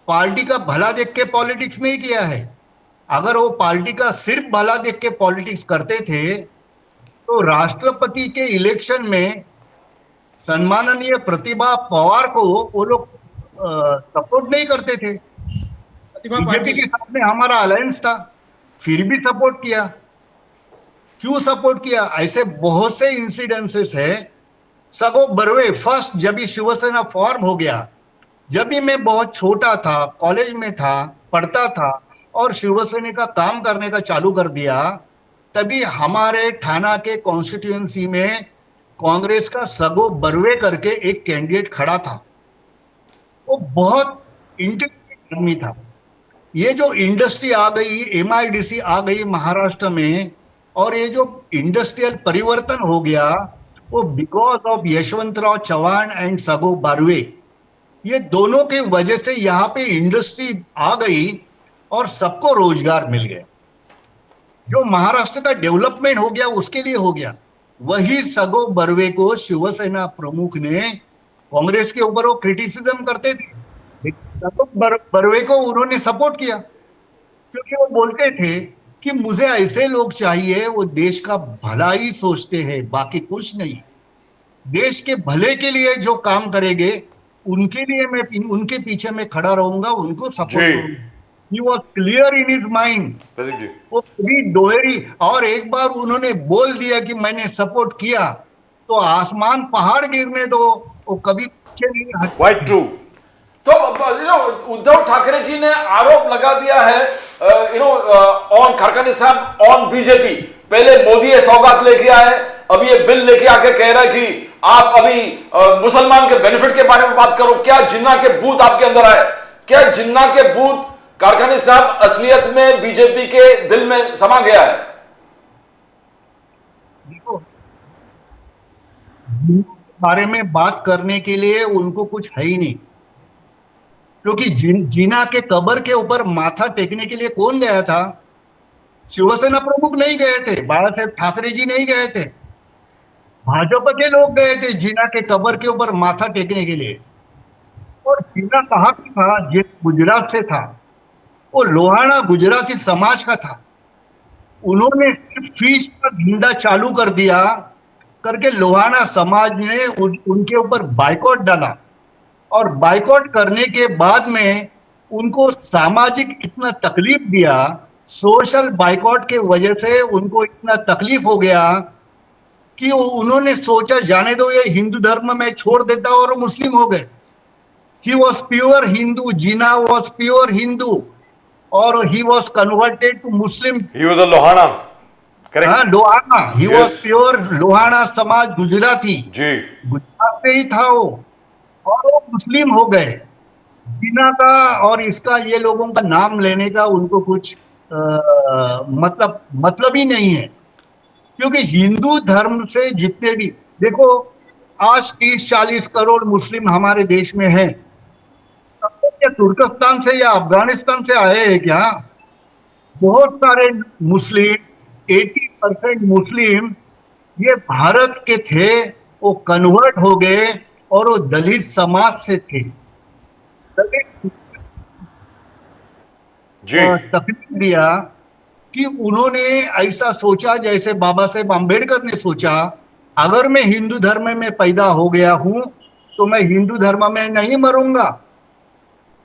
पार्टी का भला देख के पॉलिटिक्स नहीं किया है। अगर वो पार्टी का सिर्फ भला देख के पॉलिटिक्स करते थे तो राष्ट्रपति के इलेक्शन में सम्माननीय प्रतिभा पवार को वो लोग सपोर्ट नहीं करते थे। बीजेपी के साथ में हमारा अलायंस था, फिर भी सपोर्ट किया। क्यों सपोर्ट किया? ऐसे बहुत से इंसिडेंसेस है। सगो बर्वे फर्स्ट जब भी शिवसेना फॉर्म हो गया, जब भी मैं बहुत छोटा था, कॉलेज में था, पढ़ता था और शिवसेना का काम करने का चालू कर दिया, तभी हमारे ठाणा के कॉन्स्टिट्यूएंसी में कांग्रेस का सगो बर्वे करके एक कैंडिडेट खड़ा था। वो बहुत इंटेलिजेंट आदमी था। ये जो इंडस्ट्री आ गई, एमआईडीसी आ गई महाराष्ट्र में, और ये जो इंडस्ट्रियल परिवर्तन हो गया वो because of Yashwantrao Chavan and Sago Barve. ये दोनों के वजह से यहाँ पे इंडस्ट्री आ गई और सबको रोजगार मिल गया। जो महाराष्ट्र का डेवलपमेंट हो गया उसके लिए हो गया। वही सगो बर्वे को शिवसेना प्रमुख ने कांग्रेस के ऊपर वो क्रिटिसिज्म करते थे, सगो बर्वे को उन्होंने सपोर्ट किया क्योंकि वो बोलते थे कि मुझे ऐसे लोग चाहिए वो देश का भला ही सोचते हैं, बाकी कुछ नहीं। देश के भले के लिए जो काम करेंगे उनके लिए मैं उनके पीछे मैं खड़ा रहूंगा, उनको सपोर्ट करूंगा। He was clear in his mind। वो कभी दोहरी, और एक बार उन्होंने बोल दिया कि मैंने सपोर्ट किया तो आसमान पहाड़ गिरने दो, वो कभी पीछे नहीं हटे। Quite true। तो उद्धव ठाकरे जी ने आरोप लगा दिया है ऑन खरकानी साहब, ऑन बीजेपी। पहले मोदी ये सौगात लेके आए, अभी ये बिल लेके आके कह रहा है कि आप अभी मुसलमान के बेनिफिट के बारे में बात करो। क्या जिन्ना के बूथ आपके अंदर आए? क्या जिन्ना के बूथ कारखानी साहब असलियत में बीजेपी के दिल में समा गया है? देखो, बारे में बात करने के लिए उनको कुछ है ही नहीं, क्योंकि जीना के कब्र के ऊपर माथा टेकने के लिए कौन गया था? शिवसेना प्रमुख नहीं गए थे, बाला साहेब ठाकरे जी नहीं गए थे, भाजपा के लोग गए थे जीना के कब्र के ऊपर माथा टेकने के लिए। और जीना कहाँ का था? गुजरात से था, वो लोहाना गुजराती समाज का था। उन्होंने फीस का धंधा चालू कर दिया करके लोहाना समाज ने उनके ऊपर बाइकॉट डाला, और बाइकॉट करने के बाद में उनको सामाजिक इतना तकलीफ दिया, सोशल बाइकॉट के वजह से उनको इतना तकलीफ हो गया कि उन्होंने सोचा जाने दो ये हिंदू धर्म में छोड़ देता और वो मुस्लिम हो गए। He was pure Hindu, Jinnah was pure Hindu और he was converted to Muslim. He was a Lohana, correct Lohana, he Yes. Was pure Lohana समाज गुजराती, जी। गुजरात से ही था वो, और वो मुस्लिम हो गए। जीना का और इसका ये लोगों का नाम लेने का उनको कुछ मतलब ही नहीं है, क्योंकि हिंदू धर्म से जितने भी, देखो आज 30-40 करोड़ मुस्लिम हमारे देश में हैं, क्या तुर्कस्तान से या अफगानिस्तान से आए हैं क्या? बहुत सारे मुस्लिम, 80% मुस्लिम ये भारत के थे, वो कन्वर्ट हो गए और वो दलित समाज से थे। दलित जी। तकलीफ दिया कि उन्होंने ऐसा सोचा जैसे बाबा साहेब आम्बेडकर ने सोचा, अगर मैं हिंदू धर्म में पैदा हो गया हूं तो मैं हिंदू धर्म में नहीं मरूंगा,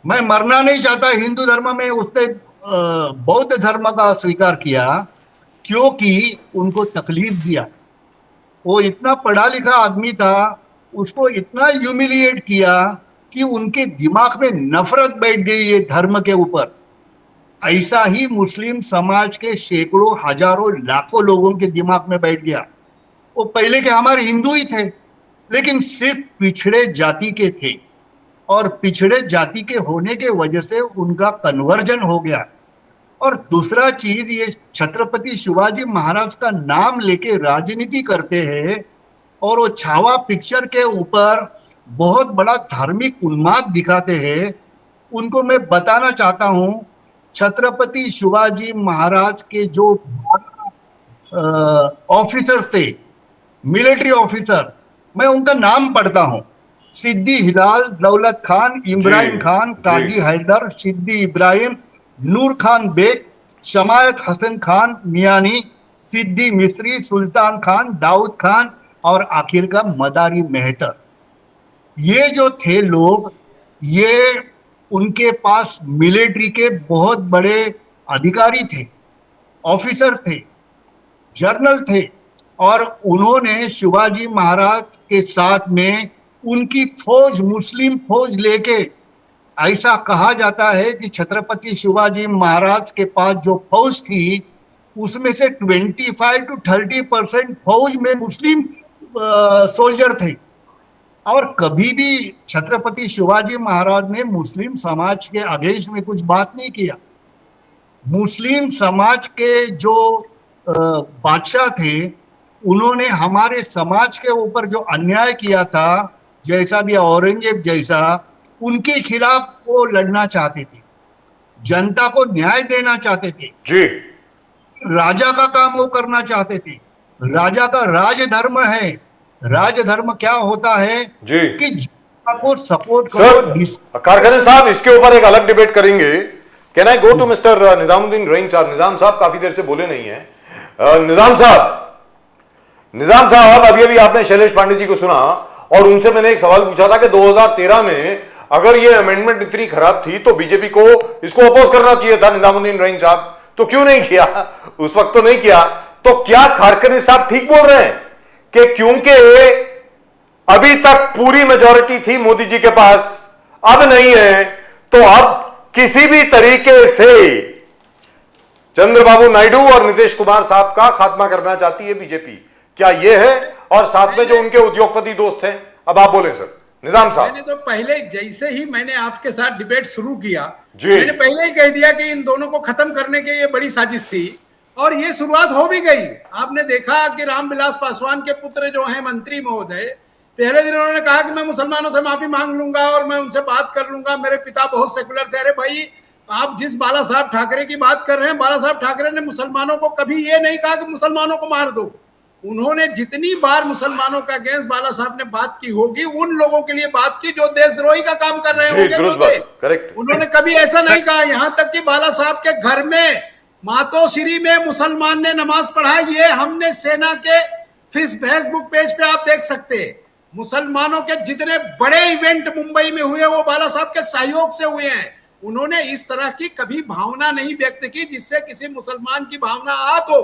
मैं मरना नहीं चाहता हिंदू धर्म में। उसने बौद्ध धर्म का स्वीकार किया क्योंकि उनको तकलीफ दिया। वो इतना पढ़ा लिखा आदमी था, उसको इतना ह्यूमिलिएट किया कि उनके दिमाग में नफरत बैठ गई ये धर्म के ऊपर। ऐसा ही मुस्लिम समाज के सैकड़ों, हजारों, लाखों लोगों के दिमाग में बैठ गया। वो पहले के हमारे हिंदू ही थे, लेकिन सिर्फ पिछड़े जाति के थे, और पिछड़े जाति के होने के वजह से उनका कन्वर्जन हो गया। और दूसरा चीज, ये छत्रपति शिवाजी महाराज का नाम लेके राजनीति करते हैं और वो छावा पिक्चर के ऊपर बहुत बड़ा धार्मिक उन्माद दिखाते हैं। उनको मैं बताना चाहता हूं, छत्रपति शिवाजी महाराज के जो ऑफिसर थे, मिलिट्री ऑफिसर, मैं उनका नाम पढ़ता हूं, सिद्दी हिलाल, दौलत खान, इब्राहिम जी, खान, काजी जी। हैदर, सिद्दी इब्राहिम, नूर खान बेग, शमायत हसन खान मियानी, सिद्दी मिस्री, सुल्तान खान, दाऊद खान और आखिर का मदारी मेहतर। ये जो थे लोग, ये उनके पास मिलिट्री के बहुत बड़े अधिकारी थे, ऑफिसर थे, जर्नल थे, और उन्होंने शिवाजी महाराज के साथ में उनकी फौज, मुस्लिम फौज लेके, ऐसा कहा जाता है कि छत्रपति शिवाजी महाराज के पास जो फौज थी उसमें से 25 to 30% फौज में मुस्लिम सोल्जर थे। और कभी भी छत्रपति शिवाजी महाराज ने मुस्लिम समाज के अगेंस्ट में कुछ बात नहीं किया। मुस्लिम समाज के जो बादशाह थे, उन्होंने हमारे समाज के ऊपर जो अन्याय किया था, जैसा भी औरंगजेब जैसा, उनके खिलाफ वो लड़ना चाहते थे, जनता को न्याय देना चाहते थे जी। राजा का काम वो करना चाहते थे। राजा का राजधर्म है। राजधर्म क्या होता है जी। कि जनता को सपोर्ट करो। सर कारखाने साहब, इसके ऊपर एक अलग डिबेट करेंगे। Can I go to mister Nizamuddin Raeen साहब? निजाम साहब काफी देर से बोले नहीं है। निजाम साहब अभी अभी आपने शैलेश पांडे जी को सुना और उनसे मैंने एक सवाल पूछा था कि 2013 में अगर ये अमेंडमेंट इतनी खराब थी तो बीजेपी को इसको अपोज करना चाहिए था, निजामुद्दीन रईन साहब, तो क्यों नहीं किया? उस वक्त तो नहीं किया। तो क्या खारकनी साहब ठीक बोल रहे हैं कि क्योंकि अभी तक पूरी मेजॉरिटी थी मोदी जी के पास, अब नहीं है, तो अब किसी भी तरीके से चंद्रबाबू नायडू और नीतीश कुमार साहब का खात्मा करना चाहती है बीजेपी? क्या यह है? और साथ में जो उनके उद्योगपति दोस्त हैं, अब आप बोले सर। निजाम साहब, मैंने तो पहले जैसे ही मैंने आपके साथ डिबेट शुरू किया, जी। मैंने पहले ही कह दिया कि इन दोनों को खत्म करने के ये बड़ी साजिश थी, और ये शुरुआत हो भी गई। आपने देखा कि रामविलास पासवान के पुत्र जो हैं मंत्री महोदय, पहले दिन उन्होंने कहा कि मैं मुसलमानों से माफी मांग लूंगा और मैं उनसे बात कर लूंगा, मेरे पिता बहुत सेकुलर थे। अरे भाई, आप जिस बाला साहब ठाकरे की बात कर रहे हैं, बाला साहब ठाकरे ने मुसलमानों को कभी ये नहीं कहा कि मुसलमानों को मार दो। उन्होंने जितनी बार मुसलमानों का अगेंस्ट बाला साहब ने बात की होगी, उन लोगों के लिए बात की जो देशद्रोही का काम कर रहे होंगे, करेक्ट। उन्होंने कभी ऐसा नहीं कहा। यहां तक कि बाला साहब के घर में मातोश्री में मुसलमान ने नमाज पढ़ा, ये हमने सेना के फेसबुक पेज पे आप देख सकते हैं। मुसलमानों के जितने बड़े इवेंट मुंबई में हुए वो बाला साहब के सहयोग से हुए हैं। उन्होंने इस तरह की कभी भावना नहीं व्यक्त की जिससे किसी मुसलमान की भावना आहत हो।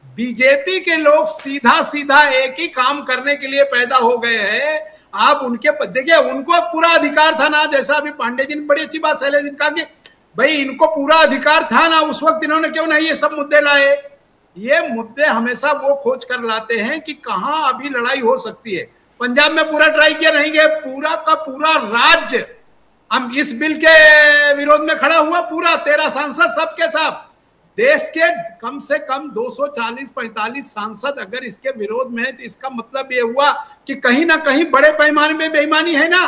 बीजेपी के लोग सीधा सीधा एक ही काम करने के लिए पैदा हो गए हैं। आप उनके देखिए, उनको पूरा अधिकार था ना, जैसा अभी पांडे जी ने बड़ी अच्छी बात शैलेश जी ने कहा कि भाई इनको पूरा अधिकार था ना, उस वक्त इन्होंने क्यों नहीं ये सब मुद्दे लाए। ये मुद्दे हमेशा वो खोज कर लाते हैं कि कहां अभी लड़ाई हो सकती है। पंजाब में पूरा ट्राई किया, नहीं गए, पूरा का पूरा राज्य हम इस बिल के विरोध में खड़ा हुआ, पूरा 13 सांसद सबके सब। देश के कम से कम 240-45 सांसद अगर इसके विरोध में है तो इसका मतलब ये हुआ कि कहीं ना कहीं बड़े पैमाने में बेईमानी है ना।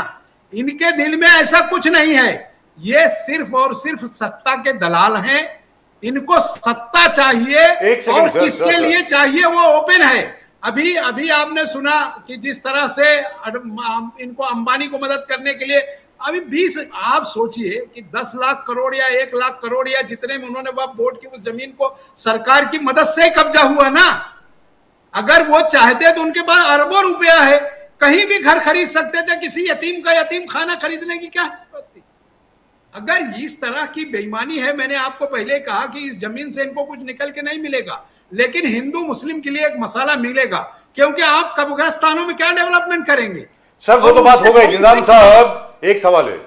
इनके दिल में ऐसा कुछ नहीं है, ये सिर्फ और सिर्फ सत्ता के दलाल हैं। इनको सत्ता चाहिए और किसके लिए चाहिए वो ओपन है। अभी अभी आपने सुना कि जिस तरह से इनको अंबानी को मदद करने के लिए अभी 20, आप सोचिए कि 10 लाख करोड़ या 1 लाख करोड़ या जितने में उन्होंने वह बोर्ड की उस जमीन को सरकार की मदद से कब्जा हुआ ना। अगर वो चाहते तो उनके पास अरबों रुपया है, कहीं भी घर खरीद सकते थे, किसी यतीम का यतीम खाना खरीदने की क्या जरूरत थी। अगर इस तरह की बेईमानी है, मैंने आपको पहले कहा कि इस जमीन से इनको कुछ निकल के नहीं मिलेगा, लेकिन हिंदू मुस्लिम के लिए एक मसाला मिलेगा, क्योंकि आप कब्रिस्तानों में क्या डेवलपमेंट करेंगे। सर वो तो बात हो गई। निजाम साहब एक सवाल है,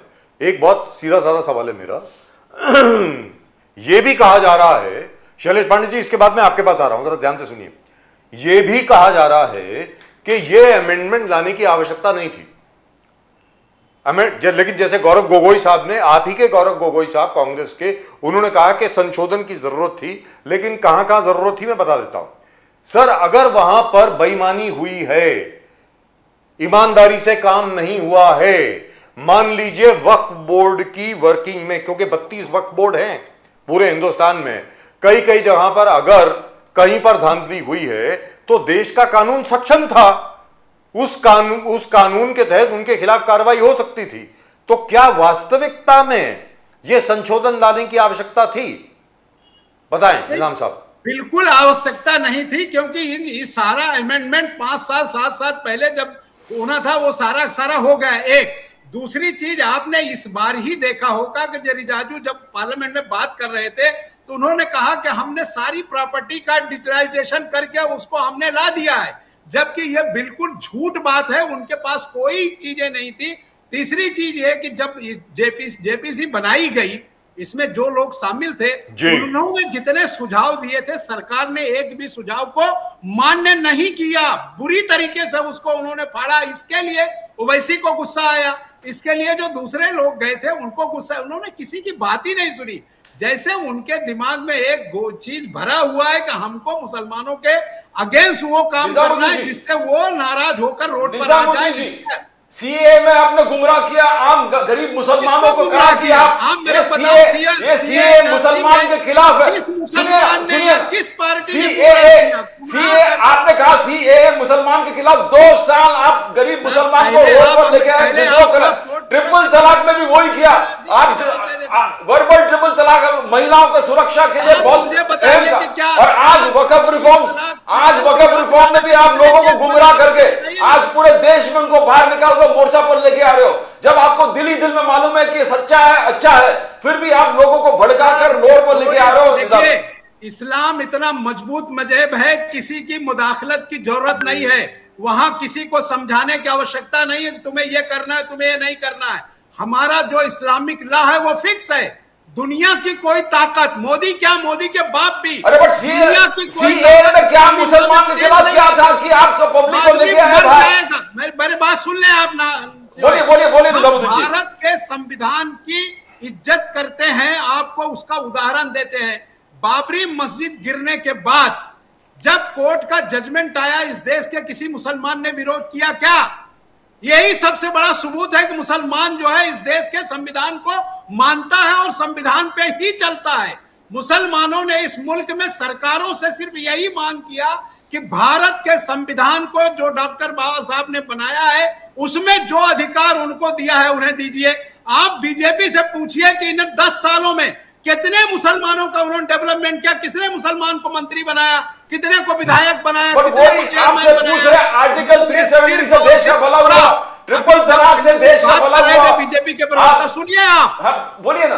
एक बहुत सीधा साधा सवाल है मेरा। यह भी कहा जा रहा है, शैलेश पांडे जी इसके बाद मैं आपके पास आ रहा हूं, जरा ध्यान से सुनिए। यह भी कहा जा रहा है कि यह अमेंडमेंट लाने की आवश्यकता नहीं थी। लेकिन जैसे गौरव गोगोई साहब ने, आप ही के गौरव गोगोई साहब कांग्रेस के, उन्होंने कहा कि संशोधन की जरूरत थी, लेकिन कहां कहां जरूरत थी मैं बता देता हूं। सर अगर वहां पर बेईमानी हुई है, ईमानदारी से काम नहीं हुआ है, मान लीजिए वक्फ बोर्ड की वर्किंग में, क्योंकि 32 वक्फ बोर्ड हैं पूरे हिंदुस्तान में, कई कई जगह पर अगर कहीं पर धांधली हुई है तो देश का कानून सक्षम था, उस कानून के तहत उनके खिलाफ कार्रवाई हो सकती थी। तो क्या वास्तविकता में यह संशोधन लाने की आवश्यकता थी? बताएं निजाम साहब। बिल्कुल आवश्यकता नहीं थी, क्योंकि ये सारा अमेंडमेंट 5 साल 7 साल पहले जब होना था वो सारा हो गया। एक दूसरी चीज आपने इस बार ही देखा होगा कि रिजाजू जब पार्लियामेंट में बात कर रहे थे तो उन्होंने कहा कि हमने सारी प्रॉपर्टी का डिजिटलाइजेशन करके उसको हमने ला दिया है, जबकि यह बिल्कुल झूठ बात है। उनके पास कोई चीजें नहीं थी। तीसरी चीज ये कि जब जेपीसी बनाई गई, इसमें जो लोग शामिल थे उन्होंने जितने सुझाव दिए थे, सरकार ने एक भी सुझाव को मान्य नहीं किया, बुरी तरीके से उसको उन्होंने फाड़ा। इसके लिए ओवैसी को गुस्सा आया, इसके लिए जो दूसरे लोग गए थे उनको गुस्सा, उन्होंने किसी की बात ही नहीं सुनी। जैसे उनके दिमाग में एक चीज भरा हुआ है कि हमको मुसलमानों के अगेंस्ट वो काम करना है जिससे वो नाराज होकर रोड पर आ जाए। सीए में आपने गुमराह किया, आम गरीब मुसलमानों को कहा कि आप ये सीए मुसलमान के खिलाफ है। सुनिए किस पार्टी सीए आपने कहा सीए मुसलमान के खिलाफ, 2 साल आप गरीब मुसलमान को रोड पर लेके आए। ट्रिपल तलाक में भी वही किया आप, वर्बल ट्रिपल तलाक महिलाओं की सुरक्षा के लिए बहुत अहम था। और आज वक्फ रिफॉर्म में भी आप लोगों को गुमराह करके आज पूरे देश में उनको बाहर निकाल कर मोर्चा पर लेके आ रहे हो। जब आपको दिल में मालूम है कि सच्चा है, अच्छा है, फिर भी आप लोगों को भड़का कर रोड पर लेके आ रहे हो। इस्लाम इतना मजबूत मजहब है, किसी की मुदाखलत की जरूरत नहीं है। वहां किसी को समझाने की आवश्यकता नहीं है कि तुम्हें यह करना है, तुम्हें यह नहीं करना है। हमारा जो इस्लामिक लॉ है वो फिक्स है। दुनिया की कोई ताकत, मोदी क्या, मोदी के बाप भी, अरे बट सीए में क्या मुसलमान के खिलाफ क्या था कि आप सब पब्लिक को लेके आए भाई? मेरी बात सुन ले आप ना, बोलिए। भारत के संविधान की इज्जत करते हैं, आपको उसका उदाहरण देते हैं। बाबरी मस्जिद गिरने के बाद जब कोर्ट का जजमेंट आया, इस देश के किसी मुसलमान ने विरोध किया क्या? यही सबसे बड़ा सबूत है कि मुसलमान जो है इस देश के संविधान को मानता है और संविधान पे ही चलता है। मुसलमानों ने इस मुल्क में सरकारों से सिर्फ यही मांग किया कि भारत के संविधान को जो डॉक्टर बाबा साहब ने बनाया है उसमें जो अधिकार उनको दिया है उन्हें दीजिए। आप बीजेपी से पूछिए कि इन 10 सालों में कितने मुसलमानों का उन्होंने डेवलपमेंट किया, किसने मुसलमान को मंत्री बनाया, कितने को विधायक बनाया, कितने को चेयरमैन बनाया। आर्टिकल 370 से देश का भला हुआ, ट्रिपल तलाक से देश का भला हुआ। बीजेपी के प्रवक्ता सुनिए आप, बोलिए ना।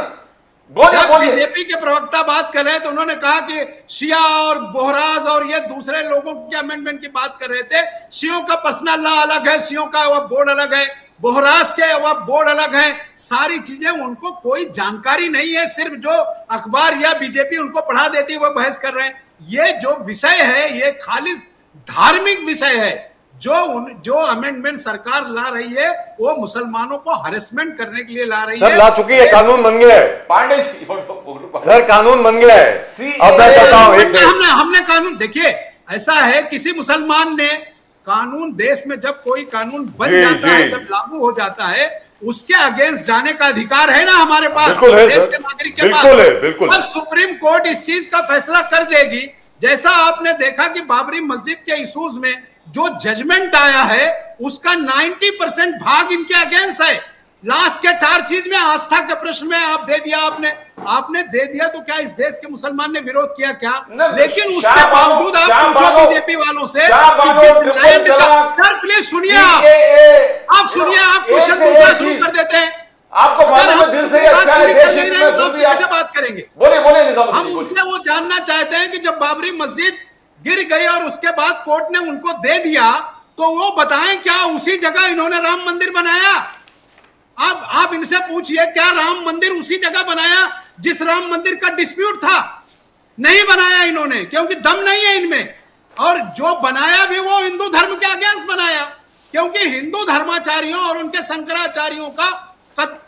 बोलिए, जब बोलिए। बीजेपी के प्रवक्ता बात कर रहे हैं तो उन्होंने कहा कि शिया और बोहराज और ये दूसरे लोगों की अमेंडमेंट की बात कर रहे थे। शियों का पर्सनल लॉ अलग है, शियों का वह बोर्ड अलग है, बोहराज के वह बोर्ड अलग है, सारी चीजें उनको कोई जानकारी नहीं है, सिर्फ जो अखबार या बीजेपी उनको पढ़ा देती है वो बहस कर रहे हैं। ये जो विषय है ये खालिस धार्मिक विषय है। जो अमेंडमेंट सरकार ला रही है वो मुसलमानों को हरेसमेंट करने के लिए ला रही है। सर ला चुकी है, कानून बन गया है पांडे जी, सर, कानून बन गया है। अब मैं कहता हूं एक सेकंड, हमने कानून, देखिए ऐसा है, किसी मुसलमान ने कानून, देश में जब कोई कानून बन जाता है, जब लागू हो जाता है, उसके अगेंस्ट जाने का अधिकार है ना हमारे पास, बिल्कुल है, देश के नागरिक के बिल्कुल पास। है, बिल्कुल। अब सुप्रीम कोर्ट इस चीज का फैसला कर देगी। जैसा आपने देखा कि बाबरी मस्जिद के इश्यूज में जो जजमेंट आया है उसका 90% भाग इनके अगेंस्ट है। लास्ट के 4 चीज में, आस्था के प्रश्न में आप दे दिया, आपने दे दिया, तो क्या इस देश के मुसलमान ने विरोध किया क्या? लेकिन उसके बावजूद आप पूछो बीजेपी वालों से कि जिस लैंड का, सर प्लीज सुनिए, आप सुनिए, आप क्वेश्चन पूछना शुरू कर देते हैं। आपको मानने में दिल से ही अच्छा है, देश हित में तो कैसे बात करेंगे? बोले निजामुद्दीन, हम उनसे वो जानना चाहते हैं कि जब बाबरी मस्जिद गिर गई और उसके बाद कोर्ट ने उनको दे दिया, तो वो बताएं क्या उसी जगह इन्होंने राम मंदिर बनाया? आप इनसे पूछिए, क्या राम मंदिर उसी जगह बनाया जिस राम मंदिर का डिस्प्यूट था? नहीं बनाया इन्होंने, क्योंकि दम नहीं है इनमें। और जो बनाया भी वो हिंदू धर्म के अगेंस्ट बनाया, क्योंकि हिंदू धर्माचार्यों और उनके शंकराचार्यों का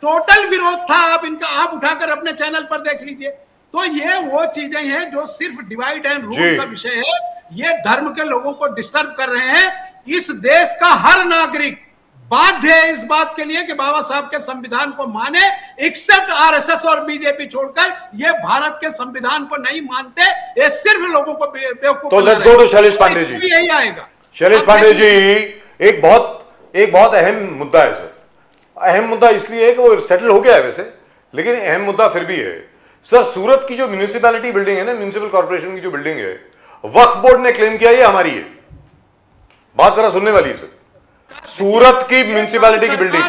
टोटल विरोध था। आप उठाकर अपने चैनल पर देख लीजिए। तो ये वो चीजें हैं जो सिर्फ डिवाइड एंड रूल का विषय है, ये धर्म के लोगों को डिस्टर्ब कर रहे हैं। इस देश का हर नागरिक बाध्य है इस बात के लिए कि बाबा साहब के संविधान को माने, एक्सेप्ट आरएसएस और बीजेपी छोड़कर। ये भारत के संविधान को नहीं मानते, ये सिर्फ लोगों को बेवकूफ। तो let's go to Shailesh Pandey ji. यही आएगा शैलेश पांडे जी, एक बहुत अहम मुद्दा है सर। अहम मुद्दा इसलिए है कि वो सेटल हो गया है वैसे, लेकिन अहम मुद्दा फिर भी है सर। सूरत की जो म्यूनिसिपैलिटी बिल्डिंग है ना, म्यूनिसिपल कॉर्पोरेशन की जो बिल्डिंग है, वक्फ बोर्ड ने क्लेम किया ये हमारी है। बात जरा सुनने वाली है सर। सूरत की म्यूनिसिपैलिटी की बिल्डिंग।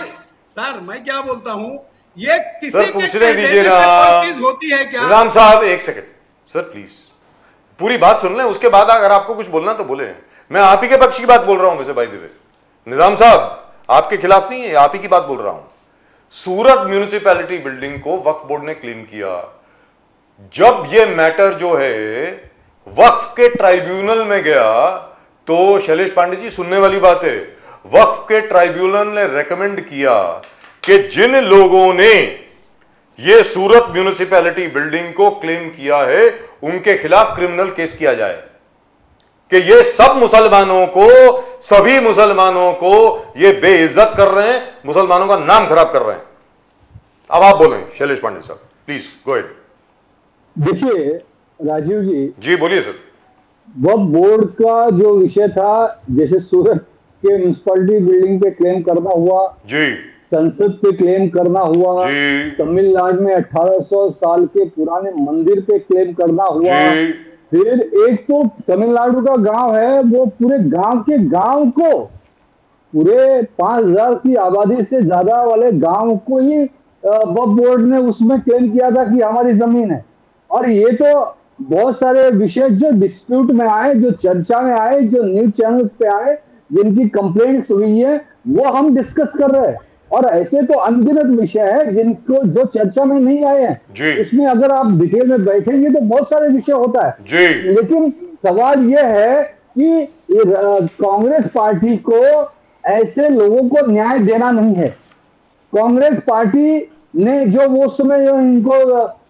सर मैं क्या बोलता हूं, ये किसी सर के पूछने दीजिए कहने ना, से कोई चीज होती है क्या? राम साहब एक सेकंड सर प्लीज, पूरी बात सुन लें, उसके बाद अगर आपको कुछ बोलना तो बोले। मैं आप ही के पक्ष की बात बोल रहा हूं वैसे, भाई देवे निजाम साहब आपके खिलाफ नहीं है, आप ही की बात बोल रहा हूं। सूरत म्यूनिसिपैलिटी बिल्डिंग को वक्फ बोर्ड ने क्लेम किया। जब यह मैटर जो है वक्फ के ट्राइब्यूनल में गया, तो शैलेश पांडे जी सुनने वाली बात है, वक्फ के ट्राइब्यूनल ने रेकमेंड किया कि जिन लोगों ने यह सूरत म्यूनिसिपैलिटी बिल्डिंग को क्लेम किया है उनके खिलाफ क्रिमिनल केस किया जाए, कि ये सब मुसलमानों को, सभी मुसलमानों को ये बेइज्जत कर रहे हैं, मुसलमानों का नाम खराब कर रहे हैं। अब आप बोलें शैलेश पांडे साहब, प्लीज गो अहेड। देखिए राजीव जी बोलिए सर। वक्फ बोर्ड का जो विषय था, जैसे सूरत के म्यूनिसिपैलिटी बिल्डिंग पे क्लेम करना हुआ जी, संसद पे क्लेम करना हुआ जी, तमिलनाडु में 1800 साल के पुराने मंदिर पे क्लेम करना हुआ जी, फिर एक तो तमिलनाडु का गांव है, वो पूरे गांव के गांव को, पूरे 5000 की आबादी से ज्यादा वाले गांव को ही वक्फ बोर्ड ने उसमें क्लेम किया था कि हमारी जमीन है। और ये तो बहुत सारे विषय जो डिस्प्यूट में आए, जो चर्चा में आए, जो न्यूज चैनल्स पे आए, जिनकी कंप्लेंट्स हुई है, वो हम डिस्कस कर रहे हैं। और ऐसे तो अनगिनत विषय है जिनको जो चर्चा में नहीं आए हैं। इसमें अगर आप डिटेल में बैठेंगे तो बहुत सारे विषय होता है जी। लेकिन सवाल यह है कि कांग्रेस पार्टी को ऐसे लोगों को न्याय देना नहीं है। कांग्रेस पार्टी ने जो वो समय इनको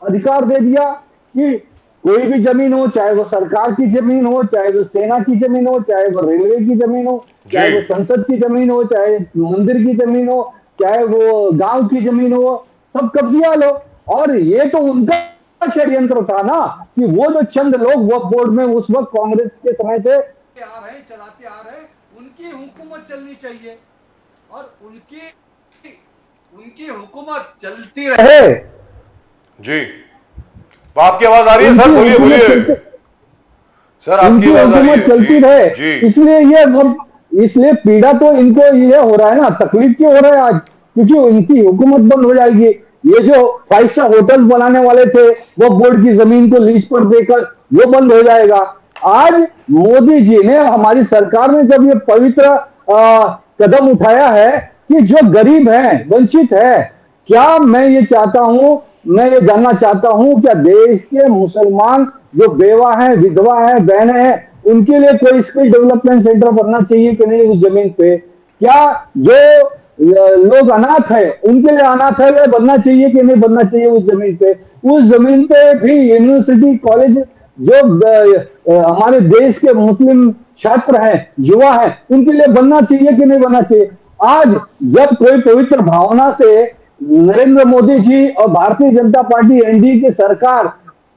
अधिकार दे दिया कि कोई भी जमीन हो, चाहे वो सरकार की जमीन हो, चाहे वो सेना की जमीन हो, चाहे वो रेलवे की जमीन हो, चाहे वो संसद की जमीन हो, चाहे मंदिर की जमीन हो, चाहे वो गांव की जमीन हो, सब कब्जिया लो। और ये तो उनका षड्यंत्र था ना कि वो जो चंद लोग वक्फ बोर्ड में उस वक्त कांग्रेस के समय से चलाते आ रहे, उनकी हुकूमत चलनी चाहिए और उनकी हुकूमत चलती रहे। जी, आपकी आवाज आ रही है सर, बोलिए बोलिए सर, आपकी हुकूमत चलती रहे। इसलिए पीड़ा तो इनको ये हो रहा है ना, तकलीफ क्यों हो रहा है आज, क्योंकि उनकी हुकूमत बंद हो जाएगी। ये जो 5 स्टार होटल बनाने वाले थे वो बोर्ड की जमीन को लीज पर देकर वो बंद हो जाएगा। आज मोदी जी ने, हमारी सरकार ने जब ये पवित्र कदम उठाया है कि जो गरीब है, वंचित है, क्या मैं ये चाहता हूं, मैं ये जानना चाहता हूं, क्या देश के मुसलमान जो बेवा है, विधवा है, बहनें हैं, उनके लिए कोई स्किल डेवलपमेंट सेंटर बनना चाहिए कि नहीं उस जमीन पे? क्या जो लोग अनाथ है उनके लिए अनाथालय बनना चाहिए कि नहीं बनना चाहिए उस जमीन पे? उस जमीन पे भी यूनिवर्सिटी, कॉलेज जो हमारे देश के मुस्लिम छात्र हैं, युवा हैं, उनके लिए बनना चाहिए कि नहीं बनना चाहिए? आज जब कोई पवित्र भावना से नरेंद्र मोदी जी और भारतीय जनता पार्टी एनडीए की सरकार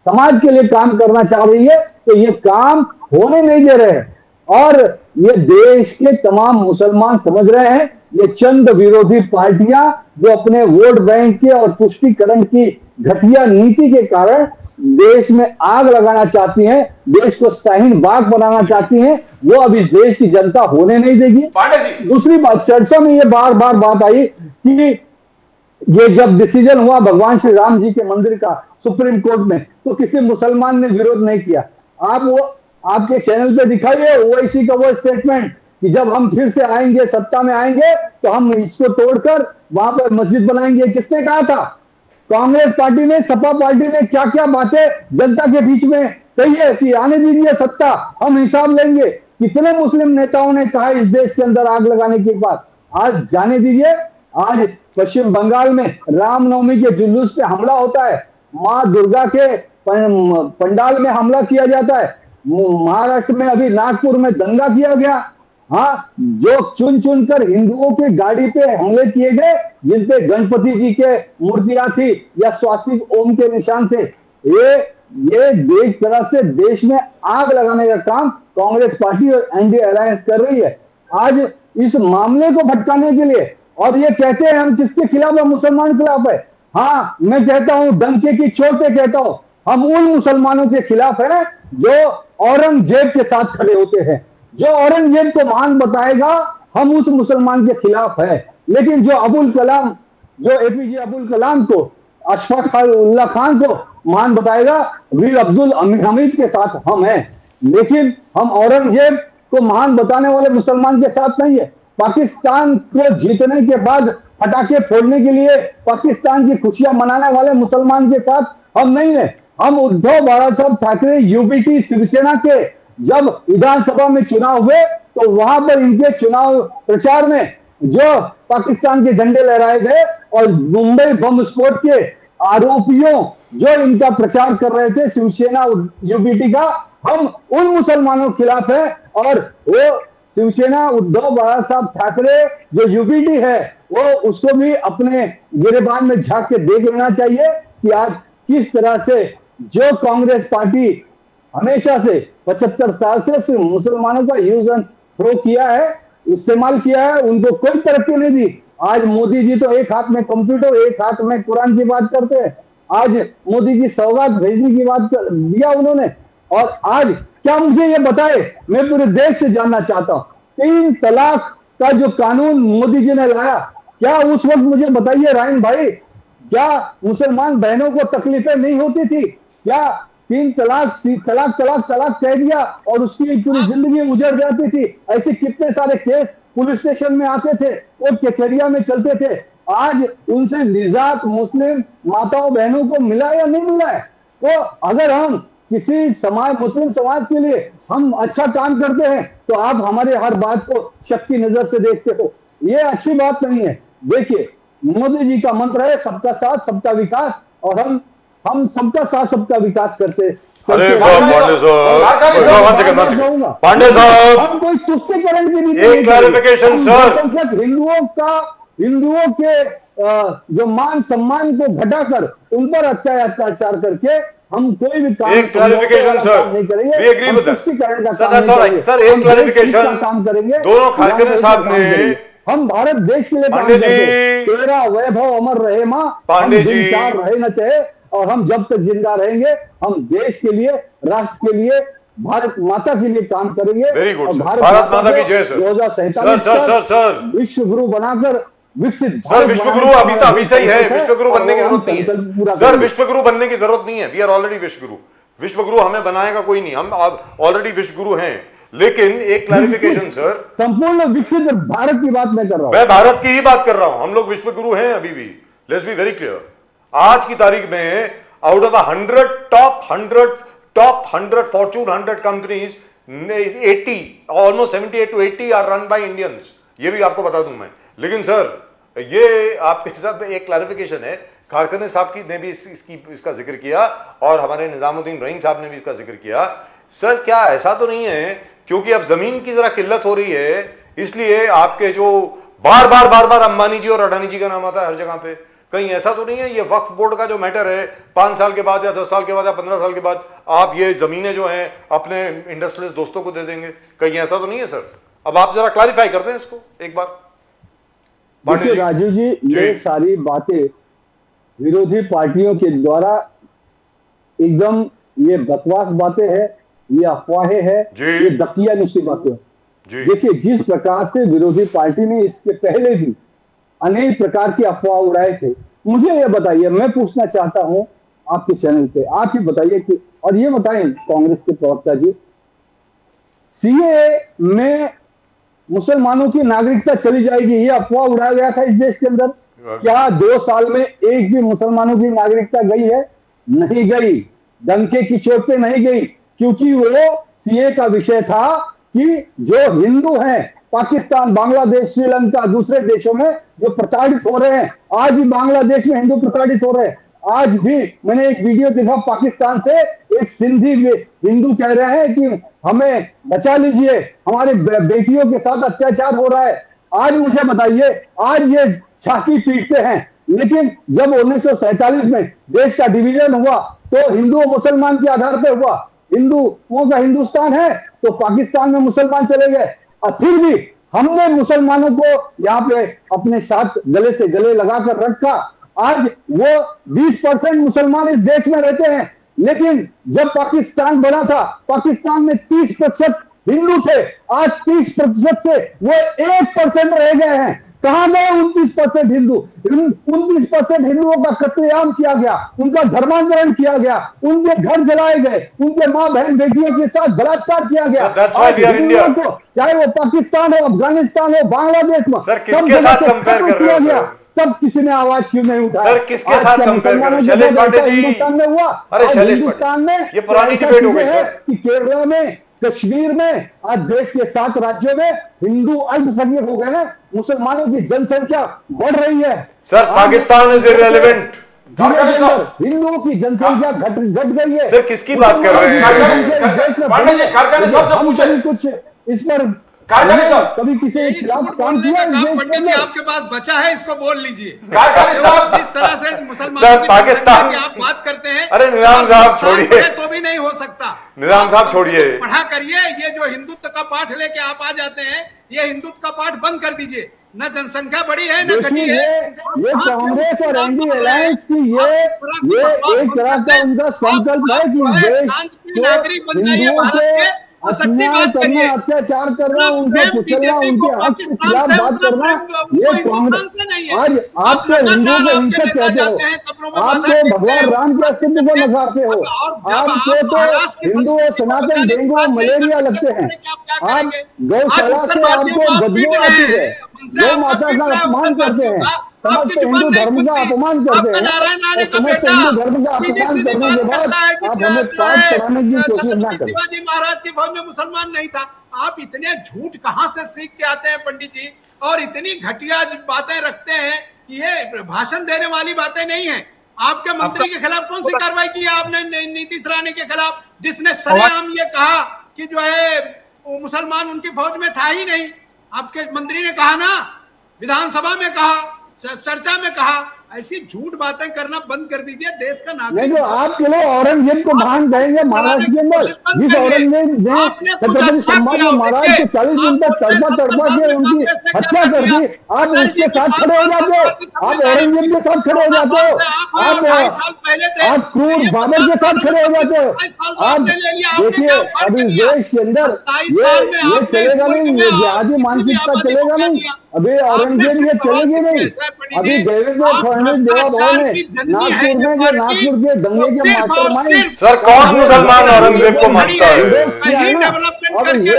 समाज के लिए काम करना चाह रही है तो ये काम होने नहीं दे रहे हैं। और ये देश के तमाम मुसलमान समझ रहे हैं ये चंद विरोधी पार्टियां जो अपने वोट बैंक के और तुष्टीकरण की घटिया नीति के कारण देश में आग लगाना चाहती हैं, देश को शाहीन बाग बनाना चाहती हैं, वो अब इस देश की जनता होने नहीं देगी। पांडे जी, दूसरी बात, चर्चा में ये बार बार बात आई कि ये जब डिसीजन हुआ भगवान श्री राम जी के मंदिर का सुप्रीम कोर्ट में, तो किसी मुसलमान ने विरोध नहीं किया। आप वो आपके चैनल पे दिखाइए ओवैसी का वो स्टेटमेंट कि जब हम फिर से आएंगे, सत्ता में आएंगे, तो हम इसको तोड़कर वहां पर मस्जिद बनाएंगे। किसने कहा था? कांग्रेस पार्टी ने, सपा पार्टी ने क्या क्या बातें जनता के बीच में कही है कि आने दीजिए सत्ता, हम हिसाब लेंगे। कितने मुस्लिम नेताओं ने कहा इस देश के अंदर आग लगाने के बाद? आज जाने दीजिए। आज पश्चिम बंगाल में रामनवमी के जुलूस पे हमला होता है, मां दुर्गा के पंडाल में हमला किया जाता है, महाराष्ट्र में अभी नागपुर में दंगा किया गया। हाँ, जो चुन चुन कर हिंदुओं की गाड़ी पे हमले किए गए जिनपे गणपति जी के मूर्तियां थी या स्वास्तिक ओम के निशान थे, ये एक तरह से देश में आग लगाने का काम कांग्रेस पार्टी और एनडीए अलायंस कर रही है। आज इस मामले को भटकाने के लिए, और ये कहते हैं हम किसके खिलाफ है? मुसलमान के खिलाफ है। हाँ, मैं कहता हूं, डंके की चोट पे कहता हूं, हम उन मुसलमानों के खिलाफ है जो औरंगजेब के साथ खड़े होते हैं। जो औरंगजेब को महान बताएगा, हम उस मुसलमान के खिलाफ है। लेकिन जो अबुल कलाम, जो एपीजे अबुल कलाम को, अशफाक उल्लाह खान को महान बताएगा, वीर अब्दुल हमीद के साथ हम हैं। लेकिन हम औरंगजेब को महान बताने वाले मुसलमान के साथ नहीं है। पाकिस्तान को जीतने के बाद पटाखे फोड़ने के लिए पाकिस्तान की खुशियां मनाने वाले मुसलमान के साथ हम नहीं है। हम उद्धव बाळासाहेब ठाकरे यूपीटी शिवसेना के जब विधानसभा में चुनाव हुए तो वहां पर इनके चुनाव प्रचार में जो पाकिस्तान के झंडे लहराए गए और मुंबई बम विस्फोट के आरोपियों जो इनका प्रचार कर रहे थे शिवसेना यूपीटी का, हम उन मुसलमानों के खिलाफ है। और वो शिवसेना उद्धव बाळासाहेब ठाकरे जो यूपीटी है, वो उसको भी अपने गिरेबान में झांक के देख लेना चाहिए कि आज किस तरह से जो कांग्रेस पार्टी हमेशा से 75 साल से सिर्फ मुसलमानों का यूज एंड थ्रो किया है, इस्तेमाल किया है, उनको कोई तरक्की नहीं दी। आज मोदी जी तो एक हाथ में कंप्यूटर, एक हाथ में कुरान की बात करते हैं। आज मोदी की सौगात भेजने की बात दिया उन्होंने। और आज क्या मुझे ये बताए, मैं पूरे देश से जानना चाहता हूं, 3 तलाक का जो कानून मोदी जी ने लाया, क्या उस वक्त, मुझे बताइए रायन भाई, क्या मुसलमान बहनों को तकलीफें नहीं होती थी? क्या 3 तलाक कह दिया और उसकी पूरी जिंदगी उजड़ जाती थी? ऐसे कितने सारे केस पुलिस स्टेशन में आते थे, कोर्ट कचहरिया में चलते थे। आज उनसे निजात मुस्लिम माताओं बहनों को मिला या नहीं मिला है? तो अगर हम किसी समाज, मुस्लिम समाज के लिए हम अच्छा काम करते हैं तो आप हमारे हर बात को शक्ति नजर से देखते हो, ये अच्छी बात नहीं है। देखिए, मोदी जी का मंत्र है सबका साथ सबका विकास, और हम सबका साथ सबका विकास करते। अरे पांडे साहब, हम कोई तुष्टीकरण की नीति, एक क्लैरिफिकेशन सर, हिंदुओं के जो मान सम्मान को घटाकर उन पर अत्याचार करके हम कोई भी काम, एक क्लैरिफिकेशन सर, नहीं करेंगे। वी एग्री विद तुष्टीकरण का सर, काम नहीं करेंगे। सर एक क्लैरिफिकेशन काम करेंगे, दोनों खालके साहब ने, हम भारत देश के लिए काम पांडे करते, जी, तेरा वैभव अमर रहे मां, पांडे जी, चार रहे न चाहे, और हम जब तक जिंदा रहेंगे हम देश के लिए, राष्ट्र के लिए, भारत माता के लिए काम करेंगे। वेरी गुड, भारत माता की जय सर। 2047 सर विश्व गुरु बनाकर विकसित सर भारत विश्व बनाने गुरु का अभी तो हमारा अभी से ही है, संकल्प विश्व गुरु और बनने की वो हम जरूरत नहीं संकल्प पूरा है सर, करेंगे। विश्व गुरु बनने की जरूरत नहीं है, वी आर ऑलरेडी विश्व गुरु। विश्व गुरु हमें बनाएगा कोई नहीं, हम ऑलरेडी विश्व गुरु हैं। लेकिन एक क्लैरिफिकेशन सर, संपूर्ण विकसित भारत की बात मैं कर रहा हूँ। मैं भारत की ही बात कर रहा हूं, हम लोग विश्व गुरु हैं अभी भी। लेट्स बी वेरी क्लियर, आज की तारीख में out of 100 Fortune 100 companies 80 almost 78 to 80 are run by Indians, ये भी आपको बता दूं मैं। लेकिन सर ये आपके साथ एक क्लैरिफिकेशन है, कारखाने साहब की ने भी इसका जिक्र किया और हमारे निजामुद्दीन रहीम साहब ने भी इसका जिक्र किया। सर क्या ऐसा तो नहीं है क्योंकि अब जमीन की जरा किल्लत हो रही है इसलिए आपके जो बार बार अंबानी जी और अडानी जी का नाम आता है हर जगह पे, कहीं ऐसा तो नहीं है ये वक्फ बोर्ड का जो मैटर है 5 साल के बाद या 10 साल के बाद या 15 साल के बाद आप ये जमीनें जो हैं अपने इंडस्ट्रियलिस्ट दोस्तों को दे देंगे, कहीं ऐसा तो नहीं है सर? अब आप जरा क्लैरिफाई कर दें इसको एक बार। देखिए राजू जी, ये सारी बातें विरोधी पार्टियों के द्वारा एकदम ये बकवास बातें हैं, ये अफवाहें हैं, ये दकियानुसी बातें। देखिए जिस प्रकार से विरोधी पार्टी ने इसके पहले भी अनेक प्रकार की अफवाह उड़ाए थे, मुझे ये बताइए, मैं पूछना चाहता हूं आपके चैनल पे, आप ही बताइए कि, और ये बताएं कांग्रेस के प्रवक्ता जी, सीएए में मुसलमानों की नागरिकता चली जाएगी, ये अफवाह उड़ाया गया था इस देश के अंदर। क्या 2 साल में एक भी मुसलमानों की नागरिकता गई है? नहीं गई, डंके की चोट पे नहीं गई, क्योंकि वो सीए का विषय था कि जो हिंदू हैं पाकिस्तान, बांग्लादेश, श्रीलंका, दूसरे देशों में जो प्रताड़ित हो रहे हैं, आज भी बांग्लादेश में हिंदू प्रताड़ित हो रहे हैं। आज भी मैंने एक वीडियो देखा पाकिस्तान से, एक सिंधी हिंदू कह रहे हैं कि हमें बचा लीजिए, हमारे बेटियों के साथ अत्याचार हो रहा है। आज मुझे बताइए, आज ये छाती पीटते हैं, लेकिन जब 1947 में देश का डिवीजन हुआ तो हिंदू और मुसलमान के आधार पर हुआ, हिंदुओं का हिंदुस्तान है तो पाकिस्तान में मुसलमान चले गए, और फिर भी हमने मुसलमानों को यहाँ पे अपने साथ गले से गले लगाकर रखा। आज वो 20% मुसलमान इस देश में रहते हैं, लेकिन जब पाकिस्तान बना था पाकिस्तान में 30% हिंदू थे, आज 30% से वो 1% रह गए हैं। कहां गए 29% हिंदू? 29% हिंदुओं का कत्लेआम किया गया, उनका धर्मांतरण किया गया, उनके घर जलाए गए, उनके मां बहन बेटियों के साथ बलात्कार किया गया। आज हिंदुओं को चाहे वो पाकिस्तान हो, अफगानिस्तान हो, बांग्लादेश में सब जगह से खत्म किया गया, तब किसी ने आवाज क्यों नहीं उठाया? सर किसके साथ कंपेयर कर रहे हैं? शैलेश पांडे जी हिंदुस्तान में हुआ, अरे शैलेश हिंदुस्तान में ये पुरानी डिबेट हो गई है सर। कि केरला में, कश्मीर में, आज देश के 7 राज्यों में हिंदू अल्पसंख्यक हो गए हैं, मुसलमानों की जनसंख्या बढ़ रही है। सर पाकिस्तान इज इररिलेवेंट, हिंदुओं की जनसंख्या घट गई है। सर किसकी बात कर रहे हैं? पांडे जी कारखाने साहब से पूछे कुछ इस पर कारखाने साहब कभी किसी के खिलाफ काम किया? पंडित जी आपके पास बचा है, इसको बोल लीजिए। कारखाने साहब जिस तरह से मुसलमानों की पाकिस्तान की आप बात करते हैं, अरे निजाम साहब छोड़िए, तो भी नहीं हो सकता। निजाम साहब छोड़िए, पढ़ा करिए, ये जो हिंदुत्व का पाठ लेके आप आ जाते हैं, ये हिंदुत्व का पाठ बंद कर दीजिए। न जनसंख्या बढ़ी है न घटी है। ये कांग्रेस और एनडी अलायंस की ये एक तरह का उनका संकल्प है कि देश नागरिक बन जाइए भारत के, सच्ची बात करिए, अत्याचार करना, उनको कुचलना, उनके हक के खिलाफ बात करना, ये कांग्रेस। आज आप तो हिंदुओं को हिंसक कहते हो, आप तो भगवान राम के अस्तित्व को नकारते हो, आपको तो हिंदू और सनातन डेंगू और मलेरिया लगते हैं, आप गौशाला से आपको बदबू आती है, गौ माता का अपमान करते हैं, समस्त हिंदू धर्म का अपमान करते हैं, और समस्त हिंदू धर्म का अपमान करने के बाद आप हमें पाठ पढ़ाने की कोशिश ना करें। शिवाजी महाराज की फौज में मुसलमान नहीं था। आप इतने झूठ कहां से सीख के आते हैं पंडित जी, और इतनी घटिया बातें रखते हैं, ये भाषण देने वाली बातें नहीं है। आपके मंत्री के खिलाफ कौन सी कार्रवाई की है आपने नीतीश राणे के खिलाफ, जिसने सरेआम ये कहा कि जो है मुसलमान उनकी फौज में था ही नहीं? आपके मंत्री ने कहा ना, विधानसभा में कहा, चर्चा में कहा, ऐसी झूठ बातें करना बंद कर दीजिए। देश का नहीं नागरिक तो आप चलो औरंगजेब को महान कहेंगे महाराष्ट्र के अंदर, जिस औरंगजेब ने छत्रपति संभाजी महाराज को 40 दिन तक तड़पा तड़पा के उनकी हत्या कर दी, आप उसके साथ खड़े हो जाते हो, आप औरंगजेब के साथ खड़े हो जाते हो, आप क्रूर बाबर के साथ खड़े हो जाते हो। आप देखिए अभी देश के अंदर ये चलेगा नहीं, ये जिहादी मानसिकता चलेगा नहीं, अभी औरंगजेब ये चलेगी नहीं। अभी देवेंद्र फडणवीस देवा भाव ने नागपुर के दंगे के मास्टरमाइंड, सर कौन मुसलमान औरंगजेब को मानता है? अब ये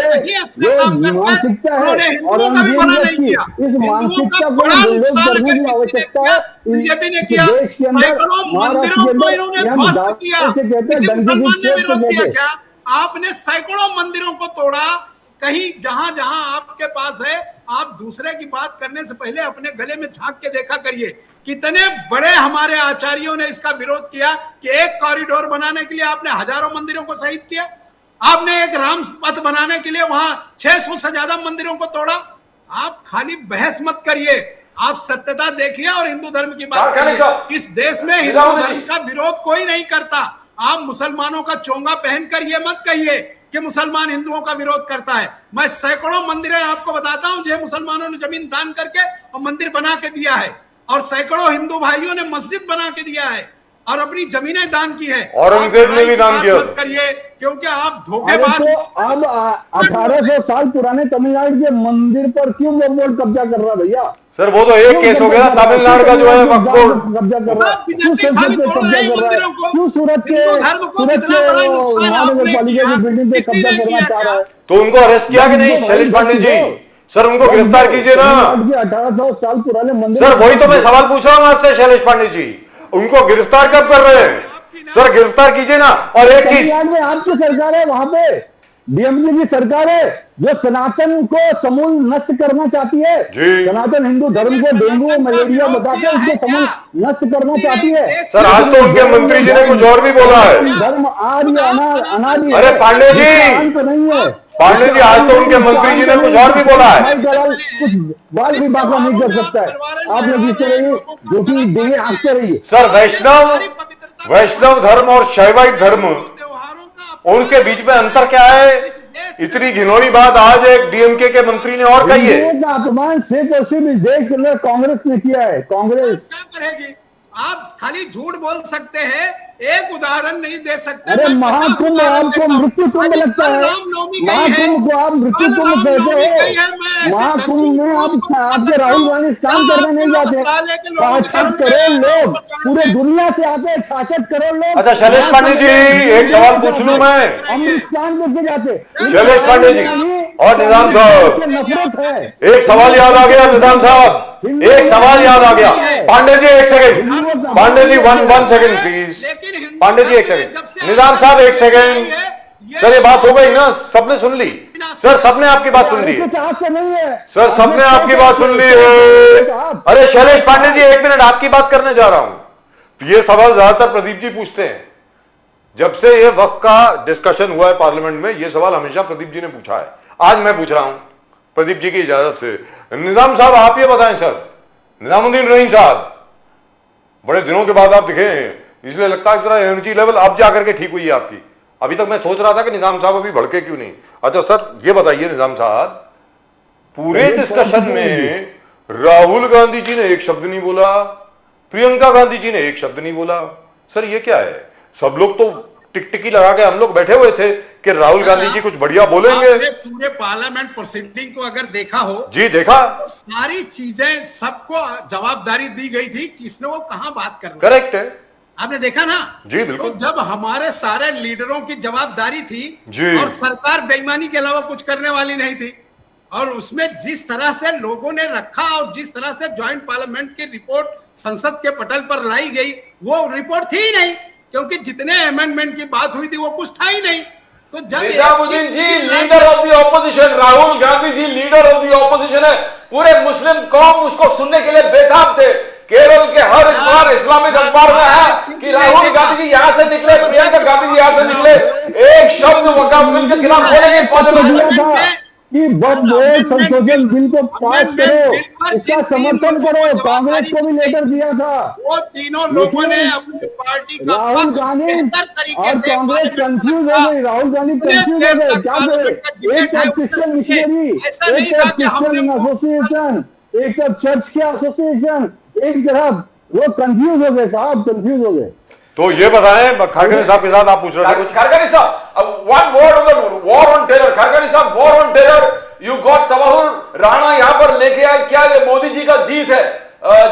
मानसिकता है औरंगजेब की, इस मानसिकता को विरोध करने की आवश्यकता है। बीजेपी ने किया, देश के अंदर महाराष्ट्र के अंदर हम दावे से कहते हैं, दंगे की चोट से कहते हैं। आपने सैकड़ों मंदिरों को तोड़ा। कहीं जहां जहां आपके पास है, आप दूसरे की बात करने से पहले अपने गले में झांक के देखा करिए। कितने बड़े हमारे आचार्यों ने इसका विरोध किया कि एक कॉरिडोर बनाने के लिए आपने हजारों मंदिरों को शहीद किया। आपने एक राम पथ बनाने के लिए वहां 600 से ज्यादा मंदिरों को तोड़ा। आप खाली बहस मत करिए, आप सत्यता देखिए और हिंदू धर्म की बात करिए। इस देश में हिंदू धर्म का विरोध कोई नहीं करता। आप मुसलमानों का चोंगा पहनकर ये मत कहिए कि मुसलमान हिंदुओं का विरोध करता है। मैं सैकड़ों मंदिरें आपको बताता हूं जो मुसलमानों ने जमीन दान करके और मंदिर बना के दिया है, और सैकड़ों हिंदू भाइयों ने मस्जिद बना के दिया है और अपनी जमीनें दान की है। औरंगजेब ने भी दान किया। मत करिए क्योंकि आप धोखेबाज। तो अब 1800 साल पुराने तमिलनाडु के मंदिर पर क्यों बोर्ड कब्जा कर रहा भैया? सर वो तो एक केस हो गया, तमिलनाडु का जो है वक्फ बोर्ड कब्जा कर रहा है, क्यों संसद पे कब्जा कर रहा है, क्यों सूरत के महानगर पालिका की बिल्डिंग पे कब्जा करना चाह रहा है? तो उनको अरेस्ट किया कि नहीं शैलेश पांडे जी? सर उनको गिरफ्तार कीजिए ना। 1800 साल पुराने मंदिर। सर वही तो मैं सवाल पूछ रहा हूँ आपसे शैलेश पांडे जी, उनको गिरफ्तार कब कर रहे हैं? सर गिरफ्तार कीजिए ना। और एक चीज, में आपकी सरकार है, वहां पे डीएमके की सरकार है जो सनातन को समूल नष्ट करना चाहती है। सनातन हिंदू धर्म को डेंगू मलेरिया बताकर उसको समूल नष्ट करना चाहती है। सर आज तो उनके मंत्री जी ने कुछ और भी बोला है। धर्म आर्य अनादि। अरे पांडे जी, अंत नहीं है। पांडे जी आज तो उनके मंत्री जी ने कुछ और भी बोला है। कुछ बाल भी बाका नहीं कर सकता है। आपने जीते रहिए, जो कि देंगे आंखते रहिए। सर वैष्णव धर्म और शैवाइट धर्म, उनके बीच में अंतर क्या है? इतनी घिनौनी बात आज एक डीएमके के मंत्री ने और कही है। अपमान सिर्फ और सिर्फ इस देश के अंदर कांग्रेस ने किया है। कांग्रेस क्या करेगी? आप खाली झूठ बोल सकते हैं, एक उदाहरण नहीं दे सकते। अरे महाकुंभ आपको मृत्यु कुंभ लगता है, महाकुंभ को आप मृत्यु कुंभ कहते हो। महाकुंभ में आप आपके राहुल गांधी स्नान करने नहीं जाते। 66 करोड़ लोग पूरे दुनिया से आते हैं, 66 करोड़ लोग। अच्छा शैलेश पांडे जी एक सवाल पूछ लूं मैं? अमृत स्नान करके जाते। शैलेश पांडे जी और निजाम साहब, नफरत है। एक सवाल याद आ गया निजाम साहब, एक सवाल याद आ गया। पांडे जी एक second, Pandey ji one second please. Pandey ji एक सेकंड, निजाम साहब एक सेकंड। सर ये बात हो गई ना, सबने सुन ली? सर सबने आपकी बात सुन ली? सर सबने आपकी बात सुन ली है। अरे शैलेश पांडे जी एक मिनट, आपकी बात करने जा रहा हूं। ये सवाल ज्यादातर प्रदीप जी पूछते हैं। जब से ये वक्फ का डिस्कशन हुआ है पार्लियामेंट में, ये सवाल हमेशा प्रदीप जी ने पूछा है। आज मैं पूछ रहा हूं प्रदीप जी की इजाजत से। निजाम साहब आप ये बताएं सर, निजामुद्दीन रहीम साहब बड़े दिनों के बाद आप दिखे हैं, इसलिए लगता है जरा एनर्जी लेवल अब जाकर के ठीक हुई है आपकी। अभी तक मैं सोच रहा था कि निजाम साहब अभी भड़के क्यों नहीं। अच्छा सर ये बताइए निजाम साहब, पूरे डिस्कशन में राहुल गांधी जी ने एक शब्द नहीं बोला, प्रियंका गांधी जी ने एक शब्द नहीं बोला। सर ये क्या है? सब लोग तो टिकटिकी लगा के हम लोग बैठे हुए थे कि राहुल गांधी जी कुछ बढ़िया बोलेंगे। पूरे पार्लियामेंट प्रोसीडिंग को अगर देखा हो जी, देखा, तो सारी चीजें सबको जवाबदारी दी गई थी, किसने वो कहां बात करना। करेक्ट है, आपने देखा ना जी बिल्कुल। तो जब हमारे सारे लीडरों की जवाबदारी थी जी, और सरकार बेईमानी के अलावा कुछ करने वाली नहीं थी, और उसमें जिस तरह से लोगों ने रखा और जिस तरह से ज्वाइंट पार्लियामेंट की रिपोर्ट संसद के पटल पर लाई गई, वो रिपोर्ट थी ही नहीं, क्योंकि जितने अमेंडमेंट की बात हुई थी वो कुछ था ही नहीं। तो जब Nizamuddin ji leader of the opposition, Rahul Gandhi ji leader of the opposition है, पूरे मुस्लिम कौम उसको सुनने के लिए बेताब थे। केरल के हर अखबार, इस्लामिक अखबार में है कि राहुल गांधी जी यहां से निकले, प्रियंका गांधी जी यहां से निकले, एक शब्द वकाफ बिल के खिलाफ बोलेंगे। कि वोट संशोधन बिल को पास करो, इसका समर्थन करो। कांग्रेस को भी लेटर दिया था। वो तीनों लोगों ने अपनी पार्टी का राहुल पक्ष गांधी बेहतर तरीके और से कांग्रेस कंफ्यूज हो गई। राहुल गांधी कंफ्यूज हो गए, क्या करे? एक तरफ क्रिश्चियन मिशनरी, एक तरफ क्रिश्चियन एसोसिएशन, एक तरफ चर्च के एसोसिएशन, एक तरफ वो कंफ्यूज हो गए साहब, कंफ्यूज हो गए। तो ये बताएं, खड़गे साहब के साथ आप पूछ रहे थे कुछ? खड़गे साहब, one word on the war on terror. खड़गे साहब, war on terror, you got Tahawwur Rana यहां पर लेके आए, क्या ये मोदी जी का जीत है?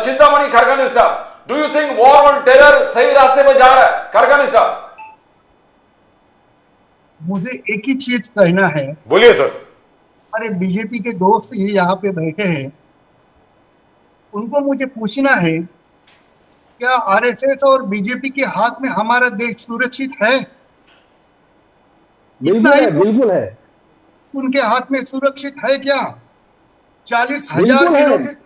चिंतामणि खड़गे साहब, do you think war on terror सही रास्ते पर जा रहा है? खड़गे साहब, मुझे एक ही चीज कहना है। बोलिए सर। हमारे बीजेपी के दोस्त ये यहाँ पे बैठे हैं, उनको मुझे पूछना है, क्या आरएसएस और बीजेपी के हाथ में हमारा देश सुरक्षित है? बिल्कुल है, बिल्कुल है, उनके हाथ में सुरक्षित है क्या? 40,000 बिल्कुल है। किलोमीटर।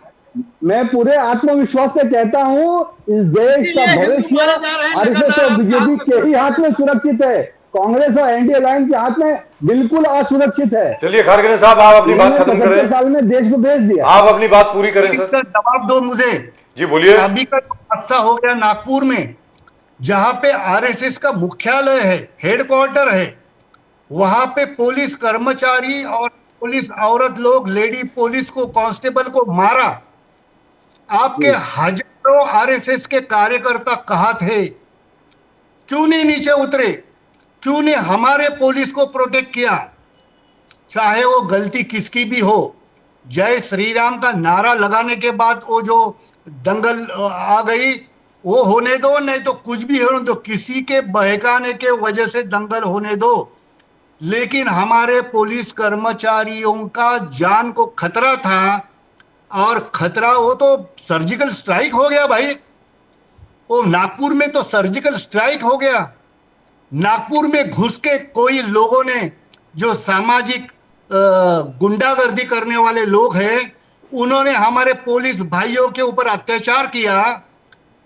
मैं पूरे आत्मविश्वास से कहता हूं, इस देश का भविष्य आरएसएस और बीजेपी के ही हाथ में सुरक्षित है। कांग्रेस और एनडीए लाइन के हाथ में बिल्कुल असुरक्षित है। चलिए खड़गे साहब, आप अपनी बात खत्म 75 करें। साल में देश को बेच दिया। आप अपनी बात पूरी करें सर। इसका जवाब दो मुझे। जी बोलिए। अभी का हादसा हो गया नागपुर में, जहां पे आरएसएस का मुख्यालय है, हेडक्वार्टर है, वहां पे पुलिस कर्मचारी और पुलिस औरत लोग, लेडी पुलिस को, कांस्टेबल को मारा। आपके हजारों आरएसएस के कार्यकर्ता कहाँ थे? क्यों नहीं नीचे उतरे? क्यों नहीं हमारे पुलिस को प्रोटेक्ट किया? चाहे वो गलती किसकी भी हो, जय श्री राम का नारा लगाने के बाद वो जो दंगल आ गई, वो होने दो, नहीं तो कुछ भी होने दो, किसी के बहकाने के वजह से दंगल होने दो, लेकिन हमारे पुलिस कर्मचारियों का जान को खतरा था। और खतरा, वो तो सर्जिकल स्ट्राइक हो गया भाई। वो नागपुर में तो सर्जिकल स्ट्राइक हो गया। नागपुर में घुस के कोई लोगों ने, जो सामाजिक गुंडागर्दी करने वाले लोग हैं, उन्होंने हमारे पुलिस भाइयों के ऊपर अत्याचार किया।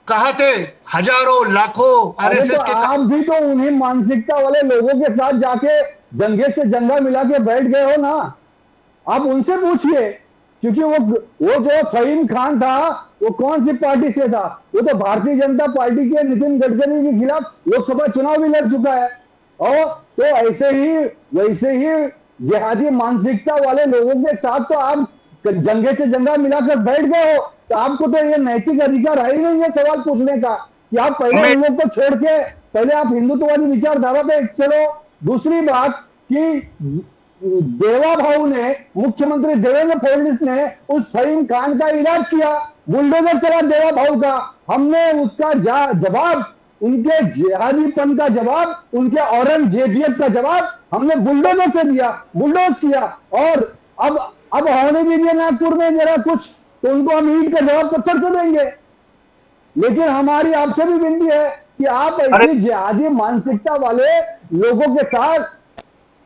कहा थे हजारों लाखों आरएसएस के। आप भी तो उन्हीं मानसिकता वाले लोगों के साथ जाके जंगे से जंगा मिला के बैठ गए हो ना। आप उनसे पूछिए, क्योंकि वो जो फहीम खान था, वो कौन सी पार्टी से था? वो तो भारतीय जनता पार्टी के नितिन गडकरी के खिलाफ लोकसभा चुनाव भी लड़ चुका है। और तो ऐसे ही वैसे ही जिहादी मानसिकता वाले लोगों के साथ तो आप जंगे से जंगा मिलाकर बैठ गए हो। तो आपको तो ये नैतिक अधिकार है ही नहीं ये सवाल पूछने का कि आप पहले उन लोग को छोड़ के पहले आप हिंदुत्ववादी विचारधारा पे चलो। दूसरी बात कि देवा भाऊ ने, मुख्यमंत्री देवेंद्र फडणवीस ने उस फहीम खान का इलाज किया, बुलडोजर चला देवा भाऊ का। हमने उसका जवाब, उनके जिहादीपन का जवाब, उनके औरंगजेबियत का जवाब हमने बुलडोजर से दिया, बुलडोज किया। और अब होने दीजिए नागपुर में जरा कुछ, तो उनको हम ईंट का जवाब पत्थर से देंगे। लेकिन हमारी आपसे भी विनती है कि आप ऐसी जिहादी मानसिकता वाले लोगों के साथ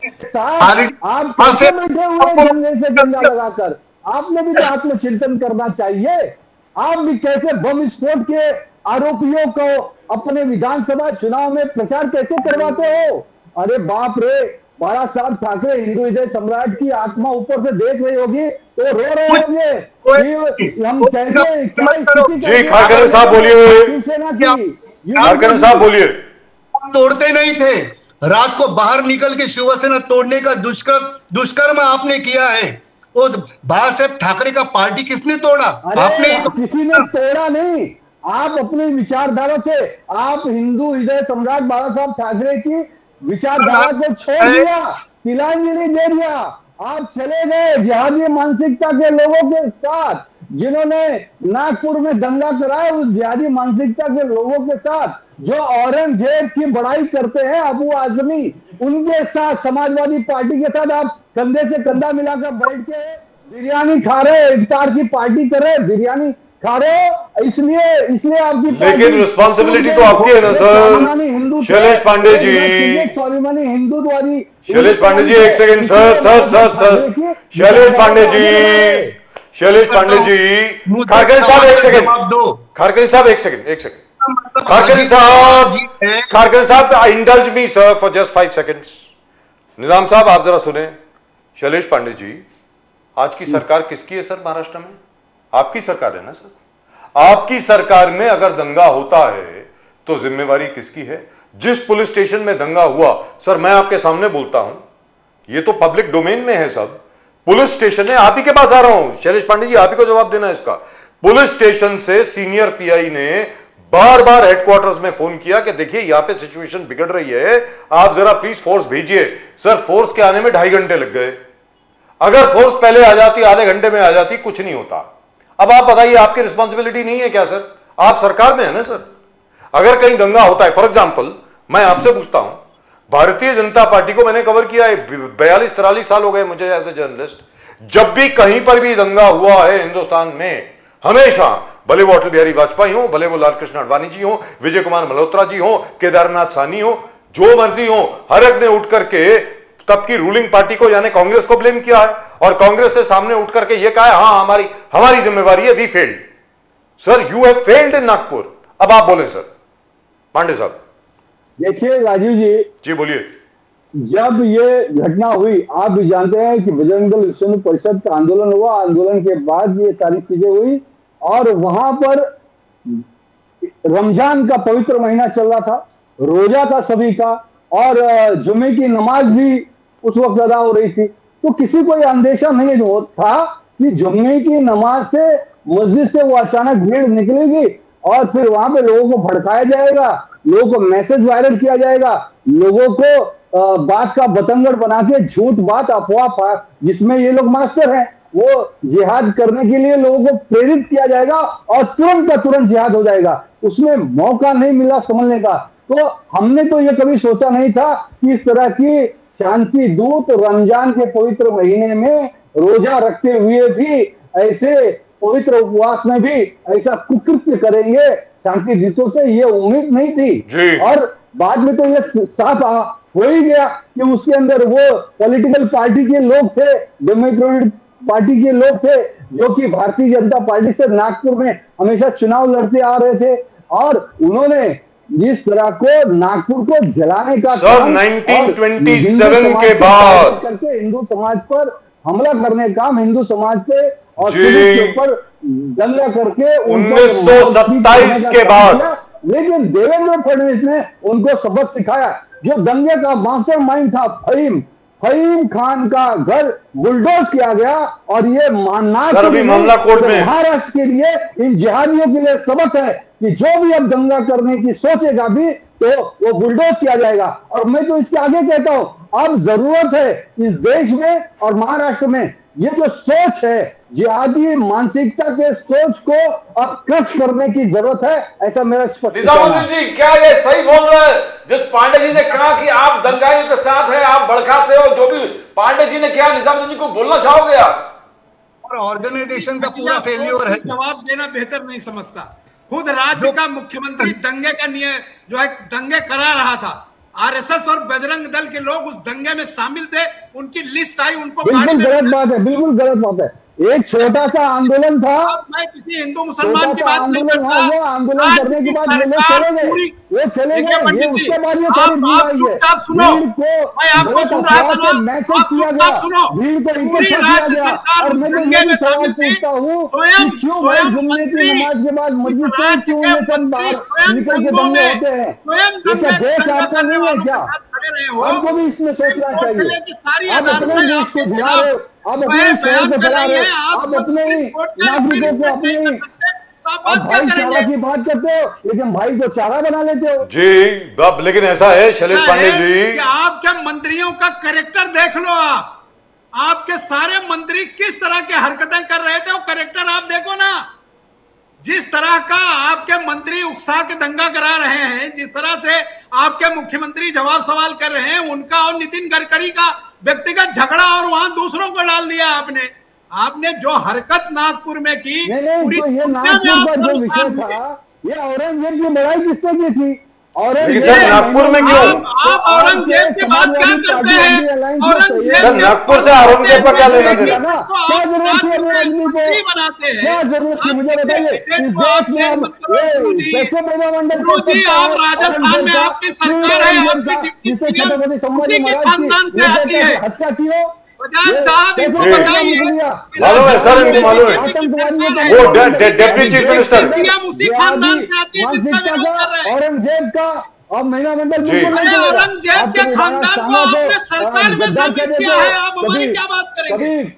आप कैसे बैठे हुए जंगे से जंगा लगाकर? आपने भी तो आत्मचिंतन करना चाहिए। आप भी कैसे बम विस्फोट के आरोपियों को अपने विधानसभा चुनाव में प्रचार कैसे करवाते हो? अरे बाप रे, बाला साहब ठाकरे हिंदू हृदय सम्राट की आत्मा ऊपर से देख रही होगी तो रो रहे होंगे कि हम कैसे, क्या स्थिति। जी खड़गे साहब बोलिए। खड़गे साहब बोलिए। तोड़ते नहीं थे, रात को बाहर निकल के शिवसेना तोड़ने का दुष्कर्म आपने किया है। वो बाला साहब ठाकरे का पार्टी किसने तोड़ा? आपने ही तो। किसी ने तोड़ा नहीं, आप अपनी विचारधारा से, आप हिंदू हृदय सम्राट बाला साहब ठाकरे की विचारधारा को छोड़ दिया, तिलांजलि दे दिया। आप चले गए जिहादी मानसिकता के लोगों के साथ, जिन्होंने नागपुर में दंगा कराया, उस जिहादी मानसिकता के लोगों के साथ जो औरंगजेब की बड़ाई करते हैं अबू आजमी, उनके साथ, समाजवादी पार्टी के साथ आप कंधे से कंधा मिलाकर बैठ के बिरयानी खा रहे, इफ्तार की पार्टी कर रहे, बिरयानी खा रहे। इसलिए आपकी, लेकिन रिस्पॉन्सिबिलिटी तो आपकी है ना सर। शैलेश पांडे जी, स्वाभिमानी हिंदुत्ववादी। शैलेश पांडे जी एक सेकंड सर। शैलेश पांडे जी, शैलेश पांडे जी, खड़गे साहब एक सेकंड, खड़गे साहब एक सेकंड, खड़गे साहब indulge me sir for just 5 seconds। निजाम साहब आप जरा सुने। शैलेश पांडे जी, आज की सरकार किसकी है सर महाराष्ट्र में? आपकी सरकार है ना सर। आपकी सरकार में अगर दंगा होता है तो जिम्मेवारी किसकी है? जिस पुलिस स्टेशन में दंगा हुआ, सर मैं आपके सामने बोलता हूं, ये तो पब्लिक डोमेन में है सब, पुलिस स्टेशन है, आप ही के पास आ रहा हूं शैलेश पांडे जी, आप ही को जवाब देना है इसका। पुलिस स्टेशन से सीनियर पीआई ने बार बार हेडक्वार्टर्स में फोन किया कि देखिए यहां पे सिचुएशन बिगड़ रही है, आप जरा प्लीज फोर्स भेजिए। सर फोर्स के आने में 2.5 घंटे लग गए। अगर फोर्स पहले आ जाती, आधे घंटे में आ जाती, कुछ नहीं होता। अब आप बताइए, आपकी रिस्पॉन्सिबिलिटी नहीं है क्या सर? आप सरकार में है ना सर। अगर कहीं दंगा होता है, फॉर एग्जाम्पल मैं आपसे पूछता हूं, भारतीय जनता पार्टी को मैंने कवर किया है, 42-43 साल हो गए मुझे एज ए जर्नलिस्ट। जब भी कहीं पर भी दंगा हुआ है हिंदुस्तान में, हमेशा, भले वो अटल बिहारी वाजपेयी हो, भले वो लाल कृष्ण आडवाणी जी हो, विजय कुमार मल्होत्रा जी हो, केदारनाथ सानी हो, जो मर्जी हो, हर एक ने उठ करके तब की रूलिंग पार्टी को यानी कांग्रेस को ब्लेम किया है, और कांग्रेस ने सामने उठ करके यह कहा है हां हमारी जिम्मेवारी है, we failed. Sir you have failed in Nagpur. अब आप बोले सर पांडे साहब। देखिए राजीव जी बोलिए। जब ये घटना हुई, आप भी जानते हैं कि बजरंग दल विश्व हिंदू परिषद का आंदोलन हुआ, आंदोलन के बाद ये सारी चीजें हुई, और वहां पर रमजान का पवित्र महीना चल रहा था, रोजा था सभी का, और जुम्मे की नमाज भी उस वक्त अदा हो रही थी। तो किसी को यह अंदेशा नहीं था कि जुम्मे की नमाज से मस्जिद से वो अचानक भीड़ निकलेगी और फिर वहां पे लोगों को भड़काया जाएगा, लोगों को मैसेज वायरल किया जाएगा, लोगों को बात का बतंगड़ बना के झूठ बात अफवाह, जिसमें ये लोग मास्टर हैं, वो जिहाद करने के लिए लोगों को प्रेरित किया जाएगा और तुरंत का तुरंत जिहाद हो जाएगा। उसमें मौका नहीं मिला समझने का। तो हमने तो ये कभी सोचा नहीं था कि इस तरह की शांति दूत रमजान के पवित्र महीने में रोजा रखते हुए भी, ऐसे पवित्र उपवास में भी ऐसा कुकृत्य करेंगे शांति दूतों से, ये उम्मीद नहीं थी। और बाद में तो ये साफ हो ही गया कि उसके अंदर वो पॉलिटिकल पार्टी के लोग थे, डेमोक्रेटिक पार्टी के लोग थे, जो कि भारतीय जनता पार्टी से नागपुर में हमेशा चुनाव लड़ते आ रहे थे, और उन्होंने जिस तरह को नागपुर को जलाने का सर 1927 के बाद करके हिंदू समाज पर हमला करने का काम, हिंदू समाज पे और पुलिस के ऊपर दंगा करके 1927 के बाद, लेकिन देवेंद्र फडणवीस ने उनको सबक सिखाया। जो दंगे का मास्टरमाइंड था फहीम खान का घर बुलडोज किया गया, और ये मानना मामला कोर्ट में महाराष्ट्र के लिए, इन जिहादियों के लिए सबक है कि जो भी अब दंगा करने की सोचेगा भी तो वो बुलडोज किया जाएगा। और मैं तो इसके आगे कहता हूं, अब जरूरत है इस देश में और महाराष्ट्र में ये जो सोच है, जिहादी मानसिकता के सोच को अब क्रश करने की जरूरत है, ऐसा मेरा स्पष्ट। निजामुद्दीन जी, क्या ये सही बोल रहे हैं जिस पांडे जी ने कहा कि आप दंगाइयों के साथ हैं, आप भड़काते हो, जो भी पांडे जी ने किया, निजामुद्दीन जी को बोलना चाहोगे आप? और ऑर्गेनाइजेशन का पूरा फेल्योर है। जवाब देना बेहतर नहीं समझता। खुद राज्य का मुख्यमंत्री दंगे का जो है दंगे करा रहा था, आरएसएस और बजरंग दल के लोग उस दंगे में शामिल थे, उनकी लिस्ट आई, उनको बिल्कुल गलत बात है, बिल्कुल गलत बात है। एक छोटा सा आंदोलन था, मैं किसी हिंदू मुसलमान की बात नहीं करता। आंदोलन करने के बाद वो चले गए, उसके बाद ये चुपचाप सुनो, मैं आपको सुन रहा था ना, आप चुपचाप सुनो। पूरी राज्य सरकार उस दंगे में शामिल थी, स्वयं मंत्री, राज्य के मंत्री स्वयं दंगों में, स्वयं आपको भी इसमें सोचना चाहिए। सारी आप अपने देश को जला रहे हो, आप अपने शहर को जला रहे हो, आप अपने नागरिकों को अपने भाईचारा की बात करते हो, लेकिन भाई को चारा बना लेते हो। जी अब लेकिन ऐसा है शैलेश पांडे जी, आपके मंत्रियों का कैरेक्टर देख लो। आपके सारे मंत्री किस तरह की हरकतें कर रहे थे, वो कैरेक्टर आप देखो ना। जिस तरह का आपके मंत्री उकसा के दंगा करा रहे हैं, जिस तरह से आपके मुख्यमंत्री जवाब सवाल कर रहे हैं, उनका और नितिन गडकरी का व्यक्तिगत झगड़ा, और वहां दूसरों को डाल दिया आपने जो हरकत नागपुर में की, पूरी ये नागपुर का जो विषय था, ये औरंगजेब की लड़ाई किससे की थी? नागपुर में क्यों? आप औरंगजेब की बात क्या करते हैं? औरंगजेब नागपुर से औरंगजेब का क्या लेना देना? क्या जरूरत थी अपने आदमी को? बनाते हैं, क्या जरूरत थी मुझे बताइए। आप राजस्थान में आपकी सरकार है, आपकी डिप्टी सीएम उसी के खानदान से आती है। हत्या की हो, बजाज साहब इनको जी। बताइए मालूम है सर, इनको मालूम है। वो डेप्टी चीफ मिनिस्टर सीएम उसी खानदान से आती है जिसका विरोध कर रहे हैं। औरंगजेब का और महिला मंडल जी। बिल्कुल नहीं अरे चलेगा। औरंगजेब के आपको खानदान को राणा आपने सांगा सरकार में गद्दार शामिल कह किया देते है, हो। आप हमारी कभी- क्या बात करेंगे? कभी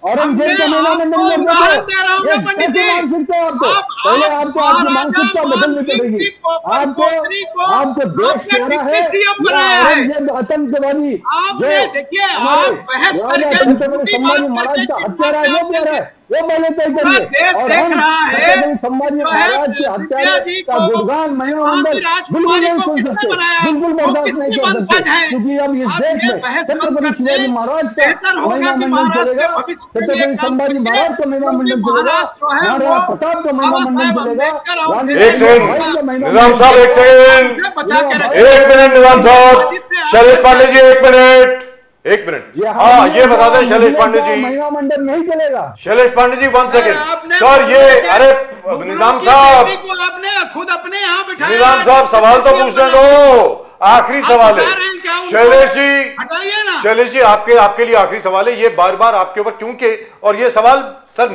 औरंगजेब का हमने महिला आपको मंडल कर उदाहरण देते दे रहा हूँ हो। ना पंडित जी। कैसे मानसिकता है आपको? आप पहले आपको आपकी महाराजा मानसिकता मान बदलनी सिंह पड़ेगी। की पोपट पोत्री को आपको देश आपने प्यारा है डिप्टी सीएम या बनाया है। औरंगजेब आतंकवादी आपने जो देखिए, हमारे आप बहस राजा करके छत्रपति झूठी संभाजी बात महाराज करके का चिंता हत्यारा है, वो करके प्यारा है, वो पहले तय पूरा करिए। देश और देख हम रहा है छत्रपति संभाजी जो है महाराज के दिव्या हत्यारे जी का को गुणगान महिमा वहाँ मंडल की बिल्कुल राजकुमारी नहीं को सुन किसने सकते, बनाया? बिल्कुल वो बर्दाश्त नहीं किसकी कर वंशज सकते, है? क्योंकि अब इस आप देश ये में बहस मत छत्रपति करते। शिवाजी महाराज का बेहतर होगा महिमा कि मंडल महाराष्ट्र चलेगा, के भविष्य के लिए छत्रपति काम संभाजी करिए, महाराज का महिमा क्योंकि मंडल चलेगा, महाराष्ट्र जो है महाराणा वो प्रताप का महिमा बाबा मंडल साहेब चलेगा, अम्बेडकर और रानी जैसे एक सेकंड, लक्ष्मीबाई का महिमा निजाम मंडल साहब एक चलेगा। सेकंड, उसे बचा के एक रखिए। एक मिनट निजाम साहब, जिससे आप- शैलेश पांडे जी एक मिनट, एक मिनट। हाँ, ये बता दें शैलेश पांडे जी, महिमा मंडल नहीं चलेगा। शैलेश पांडे जी 1 सेकेंड आपने सर, ये अरे मुगलों निजाम की साहब, बेटी को आपने खुद अपने यहाँ बिठाया। निजाम साहब सवाल तो पूछने दो, आखिरी आप सवाल बता रहे हैं क्या है उनको? शैलेश जी, हटाइए ना। शैलेश जी आपके लिए आखिरी सवाल है, ये बार बार आपके ऊपर क्योंकि, और ये सवाल सर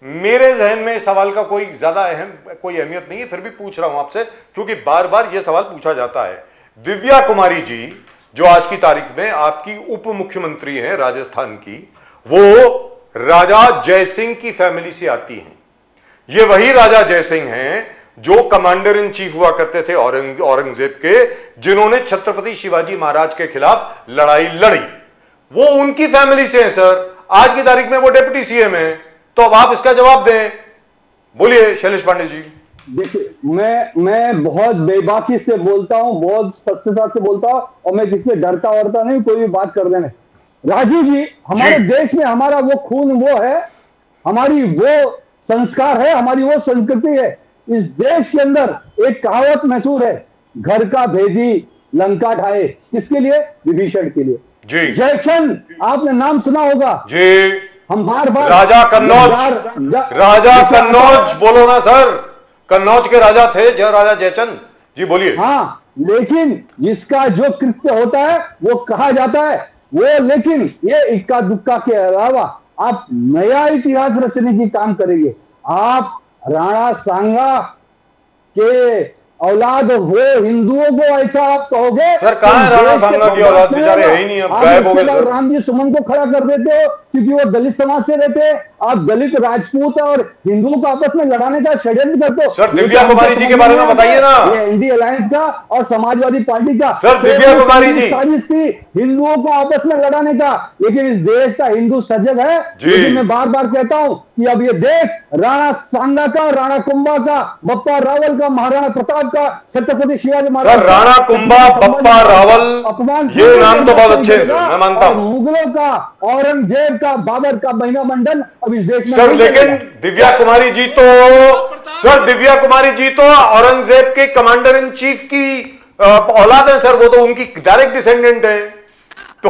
मेरे जहन में इस सवाल का कोई ज्यादा कोई अहमियत नहीं है, फिर भी पूछ रहा हूं आपसे क्योंकि बार बार यह सवाल पूछा जाता है। दिव्या कुमारी जी जो आज की तारीख में आपकी उप मुख्यमंत्री हैं राजस्थान की, वो राजा जयसिंह की फैमिली से आती हैं। ये वही राजा जयसिंह हैं जो कमांडर इन चीफ हुआ करते थे औरंगजेब के, जिन्होंने छत्रपति शिवाजी महाराज के खिलाफ लड़ाई लड़ी। वो उनकी फैमिली से हैं सर, आज की तारीख में वो डिप्टी सीएम हैं। तो अब आप इसका जवाब दें, बोलिए शैलेश पांडे जी। देखिए, मैं बहुत बेबाकी से बोलता हूं, बहुत स्पष्टता से बोलता हूं, और मैं किसी से डरता वरता नहीं कोई भी बात कर देने। राजू जी, हमारे देश में हमारा वो खून वो है, हमारी वो संस्कार है, हमारी वो संस्कृति है। इस देश के अंदर एक कहावत मशहूर है, घर का भेदी लंका ढाए। किसके लिए? विभीषण के लिए। जी जयचंद, आपने नाम सुना होगा। जी, हम बार बार राजा कन्नौज बोलो ना सर, कन्नौज के राजा थे जय राजा जयचंद जी, बोलिए। हाँ, लेकिन जिसका जो कृत्य होता है वो कहा जाता है वो, लेकिन ये इक्का दुक्का के अलावा आप नया इतिहास रचने की काम करेंगे। आप राणा सांगा के औलाद हो, हिंदुओं को ऐसा आप कहोगे? सर, कहाँ है राणा सांगा की औलाद? बेचारे है ही नहीं, अब गायब हो गए सर। राम जी सुमन को खड़ा कर देते हो क्योंकि वो दलित समाज से रहते हैं। आप दलित राजपूत और हिंदुओं को आपस में लड़ाने का षड्यंत्र करते हो। सर, दिव्या कुमारी जी के बारे में बताइए ना। ये एनडी अलायंस का और समाजवादी पार्टी का सर, दिव्या कुमारी जी साजिश थी हिंदुओं को आपस में लड़ाने का, लेकिन इस देश का हिंदू सजग है। लेकिन मैं बार बार कहता हूं कि अब ये देश राणा सांगा का, राणा कुंभा का, बप्पा रावल का, महाराणा प्रताप का, छत्रपति शिवाजी महाराज, सर, राणा कुंभा, बप्पा रावल, अपमान, ये नाम तो बहुत अच्छे हैं, मैं मानता हूं। मुगलों का, औरंगजेब का, बाबर का महिमा मंडल अब इस देश में सर, नहीं लेकिन चलेगा। दिव्या कुमारी जी तो, सर दिव्या कुमारी जी तो औरंगजेब के कमांडर इन चीफ की औलाद है सर, वो तो उनकी डायरेक्ट डिसेंडेंट है। तो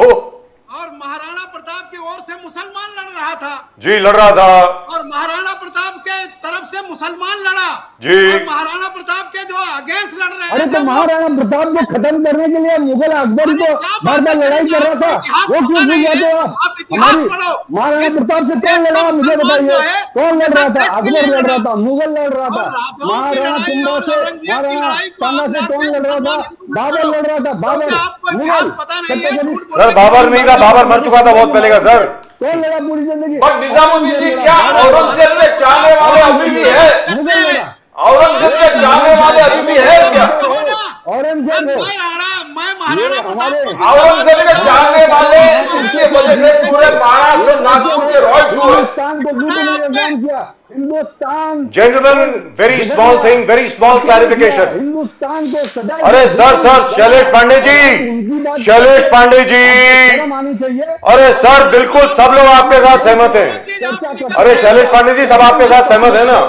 और महाराणा प्रताप की ओर से मुसलमान लड़ रहा था जी, लड़ रहा था और महाराणा प्रताप के तरफ से मुसलमान लड़ा जी। और महाराणा प्रताप के जो अगेंस्ट लड़ रहे अरे थे तो वो- महाराणा प्रताप को खत्म करने के लिए मुगल अकबर अरे को क्या बार बात बार है, लड़ाई कर रहा था, इतिहास वो क्यों पता भूल नहीं जाते है? हो आप आप? इतिहास हमारी पढ़ो। महाराणा इस प्रताप से देश कौन का लड़ा, मुझे मुसलमान बताइए, जो है, कौन लड़ इस रहा था? देश के अकबर लिए लड़ रहा लड़ा। था, मुगल लड़ रहा और था, राजाओं की महाराणा लड़ाई कुंभा और से, औरंगजेब की महाराणा लड़ाई को सांगा से आप कौन लड़ रहा था? मुसलमान बाबर लड़ रहा था, बाबर। आपको इतिहास पता नहीं है, छत्रपति- झूठ बोल सर, बाबर नहीं था, बाबर मर चुका था बहुत पहले का सर। कौन लड़ा पूरी जिंदगी? बट निजामुद्दीन जी, क्या औरंगजेब के चाहने वाले अभी भी है? मुगल लड़ा। औरंगजेब के चाहने वाले अभी भी है क्या? औरंगजेब हो, मैं महाराणा हमारे- प्रताप औरंगजेब के चाहने वाले, इसकी वजह से पूरे महाराष्ट्र और नागपुर के रॉयट्स हुए। हिंदुस्तान को लूटने का काम किया। Hindustan, gentleman, very small thing, very small clarification. Hindustan को सदा, अरे सर, शैलेश पांडे जी, शैलेश पांडे जी, शर्म आनी चाहिए। अरे सर, बिल्कुल सब लोग आपके साथ सहमत हैं। अरे शैलेश पांडे जी, सब आपके साथ सहमत है ना,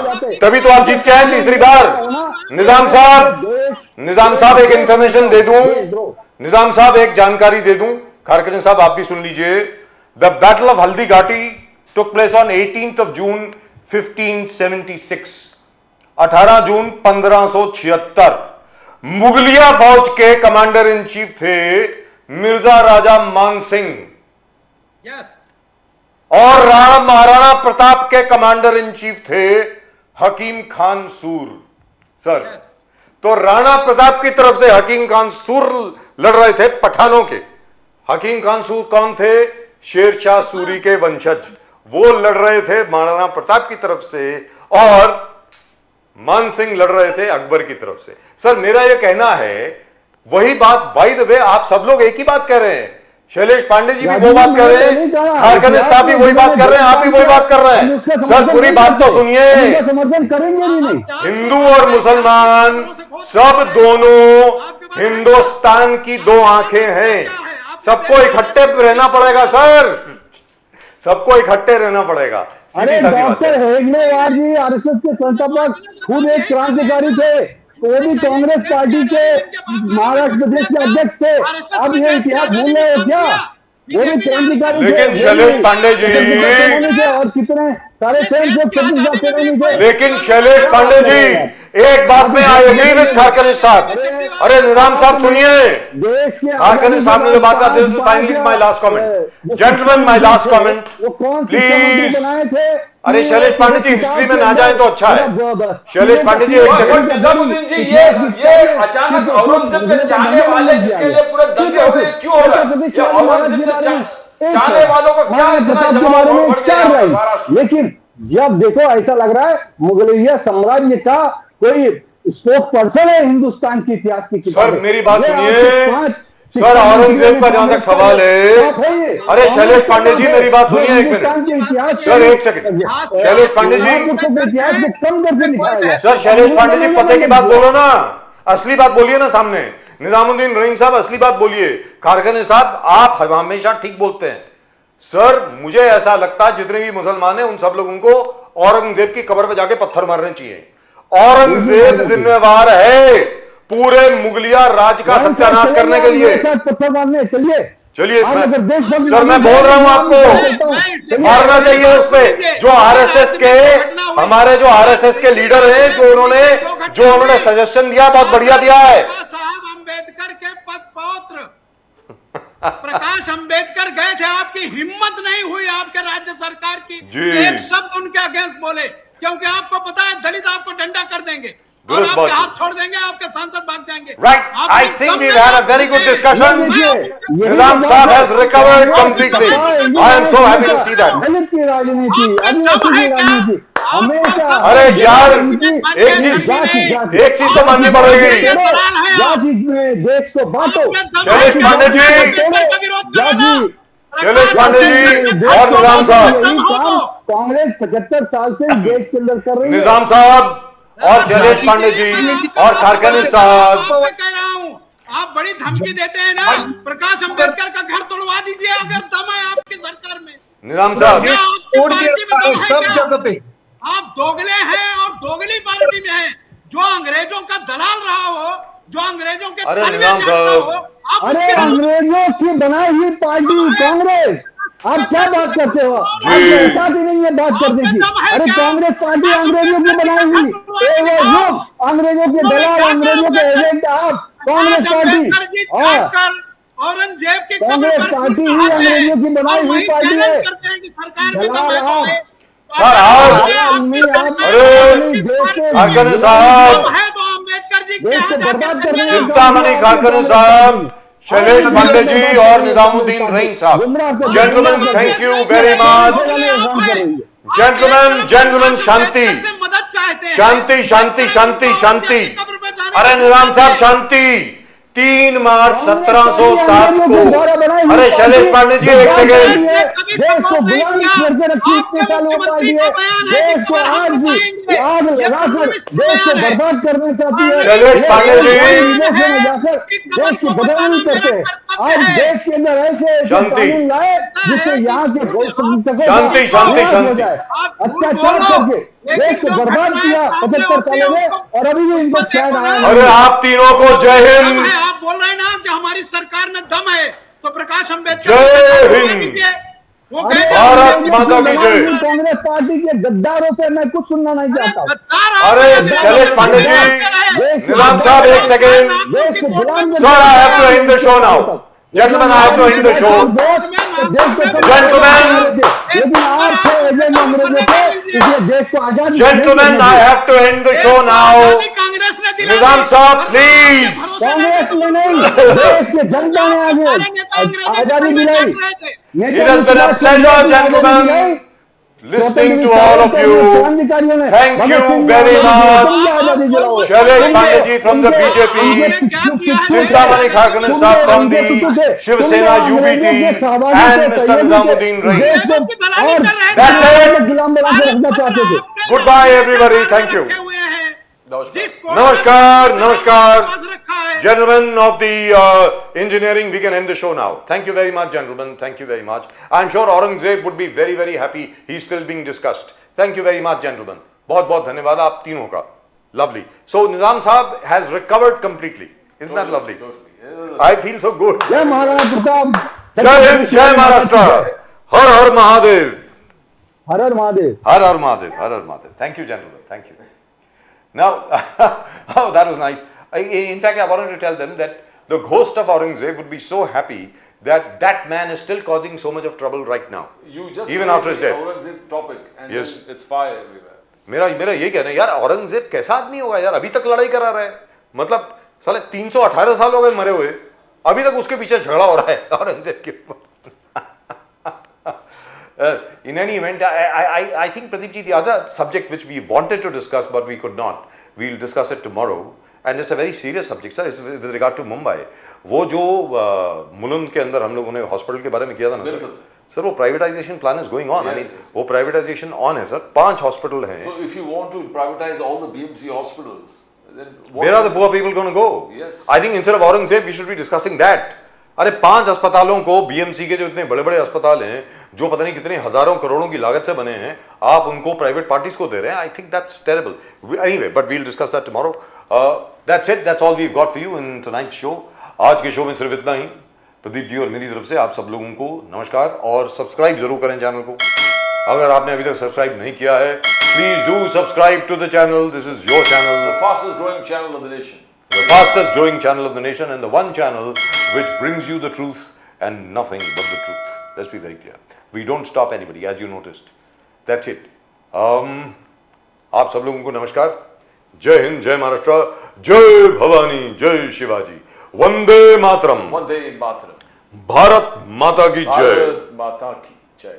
तभी तो आप जीत के आए तीसरी बार। निजाम साहब एक इंफॉर्मेशन दे दूं, निजाम साहब एक जानकारी दे दूं, खारकन साहब आप भी सुन लीजिए। The battle of Haldi Ghati took place on 18 जून 1576, 18 जून 1576। मुगलिया फौज के कमांडर इन चीफ थे मिर्जा राजा मान सिंह। यस, और महाराणा प्रताप के कमांडर इन चीफ थे हकीम खान सूर सर। तो राणा प्रताप की तरफ से हकीम खान सूर लड़ रहे थे पठानों के। हकीम खान सूर कौन थे? शेरशाह सूरी के वंशज। वो लड़ रहे थे महाराणा प्रताप की तरफ से और मान सिंह लड़ रहे थे अकबर की तरफ से। सर मेरा यह कहना है, वही बात, बाय द वे आप सब लोग एक ही बात कह रहे हैं। शैलेश पांडे जी भी वो बात कर रहे हैं, खारकने साहब भी वही बात कर रहे हैं, आप भी वही बात कर रहे हैं। सर पूरी बात तो सुनिए। समर्थन करेंगे भी नहीं। हिंदू और मुसलमान सब दोनों हिंदुस्तान की दो आंखें हैं। सबको इकट्ठे रहना पड़ेगा सर, सबको इकट्ठे रहना पड़ेगा। अरे डॉक्टर हेगड़ेवार जी आरएसएस के संस्थापक, खुद एक क्रांतिकारी थे, वो भी कांग्रेस पार्टी के महाराष्ट्र प्रदेश के अध्यक्ष थे। अब ये इतिहास भूल रहे हो क्या? वो भी क्रांतिकारी थे। लेकिन शैलेश पांडे जी और कितने सारे थे। लेकिन शैलेश पांडे जी एक बात में आई एग्री विद खारकने साहब। अरे निजाम साहब सुनिए, खारकने साहब ने जो बात कहा, this is finally my last comment. Gentleman my last comment please. अरे शैलेश पांडे जी हिस्ट्री में ना जाए तो अच्छा है। शैलेश पांडे जी एक सेकंड। निजामुद्दीन जी ये अचानक औरंगजेब के चाहने वाले जिसके लिए पूरे दंगे हो गए, क्यों हो रहा है? ये औरंगजेब से चाहने वालों का क्या इतना जमाव बढ़ गया महाराष्ट्र? लेकिन जब देखो ऐसा लग रहा है मुगलिया साम्राज्य का कोई स्पोक पर्सन है हिंदुस्तान के इतिहास की। सर मेरी बात सुनिए सर, औरंगजेब का जहां तक सवाल है, अरे शैलेश पांडे जी मेरी बात सुनिए एक मिनट सर, एक सेकंड। शैलेश पांडे जी कम करके दिखाया सर, शैलेश पांडे जी पते की बात बोलो ना, असली बात बोलिए ना सामने। निजामुद्दीन रहीम साहब असली बात बोलिए। खारकने साहब आप हमेशा ठीक बोलते हैं। सर मुझे ऐसा लगता है जितने भी मुसलमान हैं उन सब लोगों को औरंगजेब की कब्र पे जाके पत्थर मारने चाहिए। औरंगजेब जिम्मेवार है पूरे मुगलिया राज का सत्यानाश करने के लिए। पत्थर मारने चलिए चलिए सर, मैं बोल रहा हूं आपको मारना चाहिए उस पे जो आरएसएस के, हमारे जो आरएसएस के लीडर हैं, जो उन्होंने सजेशन दिया, बहुत बढ़िया दिया है। साहब अंबेडकर के पद पौत्र प्रकाश अंबेडकर गए थे, आपकी हिम्मत नहीं हुई आपके राज्य सरकार की एक शब्द उनके अगेंस्ट बोले, क्योंकि आपको पता है दलित आपको डंडा कर देंगे और आपके हाथ छोड़ देंगे, आपके सांसद भाग जाएंगे। Right, I think we've had a very good discussion. Nizam Saab has recovered completely. I am so happy to see that. दलित की राजनीति, आदिवासी की राजनीति हमेशा। अरे यार एक चीज तो माननी पड़ेगी। देश को बांटो। शैलेश पांडे जी, शैलेश पांडे जी और निजाम साहब, कांग्रेस 75 साल से देश के अंदर कर रही है। निजाम साहब और शैलेश पांडे जी और खारकने साहब, आपसे कह रहा हूं, आप बड़ी धमकी देते हैं ना, प्रकाश अंबेडकर का घर तोड़वा दीजिए अगर दम है आपकी सरकार में। निजाम साहब सब जगह पे आप दोगले हैं और दोगली पार्टी में हैं। जो अंग्रेजों का दलाल रहा हो, जो अंग्रेजों के तलवे चाटता हो, आप अरे अंग्रेजों की बनाई हुई पार्टी कांग्रेस, आप क्या बात करते हो? आप नहीं है बात करने की। अरे कांग्रेस पार्टी अंग्रेजों की बनाई हुई, अंग्रेजों के दलाल, अंग्रेजों के एजेंट आप। कांग्रेस पार्टी औरंगजेब की कांग्रेस पार्टी ही अंग्रेजों की बनाई हुई पार्टी है। सरकार में दम है खारकने साहब, तो अम्बेडकर जी चिंतामणि खारकने साहब, शैलेश पांडे जी और निजामुद्दीन रहीम साहब, gentleman thank you very much. Gentleman शांति शांति शांति शांति शांति। अरे निजाम साहब शांति। 3 मार्च 1707 को, अरे शैलेश पांडे जी एक सेकेंड, देश को गुलामी करके रखी इतने सालों पार्टी है, देश को आज भी आग लगाकर देश को बर्बाद करना चाहती है। शैलेश पांडे जी जाकर देश की बदनामी नहीं करते। आज देश के अंदर ऐसे कानून लाए जिससे यहाँ के शांति शांति शांति अत्याचार करके देश को बर्बाद किया 75 सालों में, और अभी भी इनको चैन आया। अरे आप तीनों को जय हिंद। आप बोल रहे हैं ना कि हमारी सरकार में दम है, तो प्रकाश अंबेडकर जय हिंद, वो भारत माता की जय। कांग्रेस पार्टी के गद्दारों से मैं कुछ सुनना नहीं चाहता। अरे शैलेश पांडे जी, निजाम साहब एक सेकेंड, देश को गुलाम sir I have to end the show now. Gentlemen, I have to end the show. Gentlemen, लेकिन आप थे एजेंट अंग्रेजों के, इसलिए देश को आजादी gentlemen, I have to end the show now. Congress ने दिलाई। निजाम साहब, please. कांग्रेस ने नहीं, देश के जनता ने आगे आजादी दिलाई। It has been a pleasure, gentlemen, listening to all of you. Thank you very much. Shailesh Pandey ji from the BJP, Chintamani Khagane Saab from the Shiv Sena UBT, and Mr. Nizamuddin Rais. That's it. Goodbye, everybody. Thank you. Namaskar, namaskar. Gentlemen of the engineering, we can end the show now. Thank you very much, gentlemen. Thank you very much. I'm sure Aurangzeb would be very, very happy. He's still being discussed. Thank you very much, gentlemen. बहुत बहुत धन्यवाद आप तीनों का. Lovely. So Nizam Saab has recovered completely. Isn't that lovely? I feel so good. जय महाराणा प्रताप, जय हिंद, जय महाराष्ट्र. हर हर महादेव. हर हर Mahadev. Har Har Mahadev, Har Har Mahadev. Thank you, gentlemen. Thank you. Now, oh, that was nice. In fact, I wanted to tell them that the ghost of Aurangzeb would be so happy that that man is still causing so much of trouble right now. You just even after his death. Aurangzeb topic, and Yes. then it's fire everywhere. मेरा ये कहना है यार, औरंगजेब कैसा आदमी होगा यार, अभी तक लड़ाई करा रहा है. मतलब साले 318 साल हो गए मरे हुए, अभी तक उसके पीछे झगड़ा हो रहा है औरंगजेब के ऊपर. In any event, I think, Pradeep ji, the other subject which we wanted to discuss but we could not, we'll discuss it tomorrow, and it's a very serious subject, sir. It's with regard to Mumbai. वो जो मुलुंड के अंदर हम लोगों ने hospital के बारे में किया था ना सर, वो privatisation plan is going on. वो प्राइवेटाइजेशन ऑन है सर. 5 हॉस्पिटल हैं. So if you want to privatize all the BMC hospitals, then where are the poor people going to go? Yes. I think instead of Aurangzeb, we should be discussing that. अरे 5 अस्पतालों को, BMC के जो इतने बड़े बड़े अस्पताल हैं, जो पता नहीं कितने हजारों करोड़ों की लागत से बने हैं, आप उनको प्राइवेट पार्टीज को दे रहे हैं. I think that's terrible. Anyway, but we will discuss that tomorrow. That's it. That's all we have got for you in tonight show. आज के शो में सिर्फ इतना ही. प्रदीप जी और मेरी तरफ से आप सब लोगों को नमस्कार, और सब्सक्राइब जरूर करें चैनल को. अगर आपने अभी तक सब्सक्राइब नहीं किया है, please do subscribe to the channel. This is your channel, the fastest growing channel of the nation. the fastest growing channel of the nation, and the one channel which brings you the truth and nothing but the truth. Let's be very clear. We don't stop anybody, as you noticed. That's it. आप सब लोगों को नमस्कार. जय हिंद, जय महाराष्ट्र, जय भवानी, जय Shivaji, Vande Mataram. Vande Mataram. Bharat माता की जय. Bharat Mata ki Jai.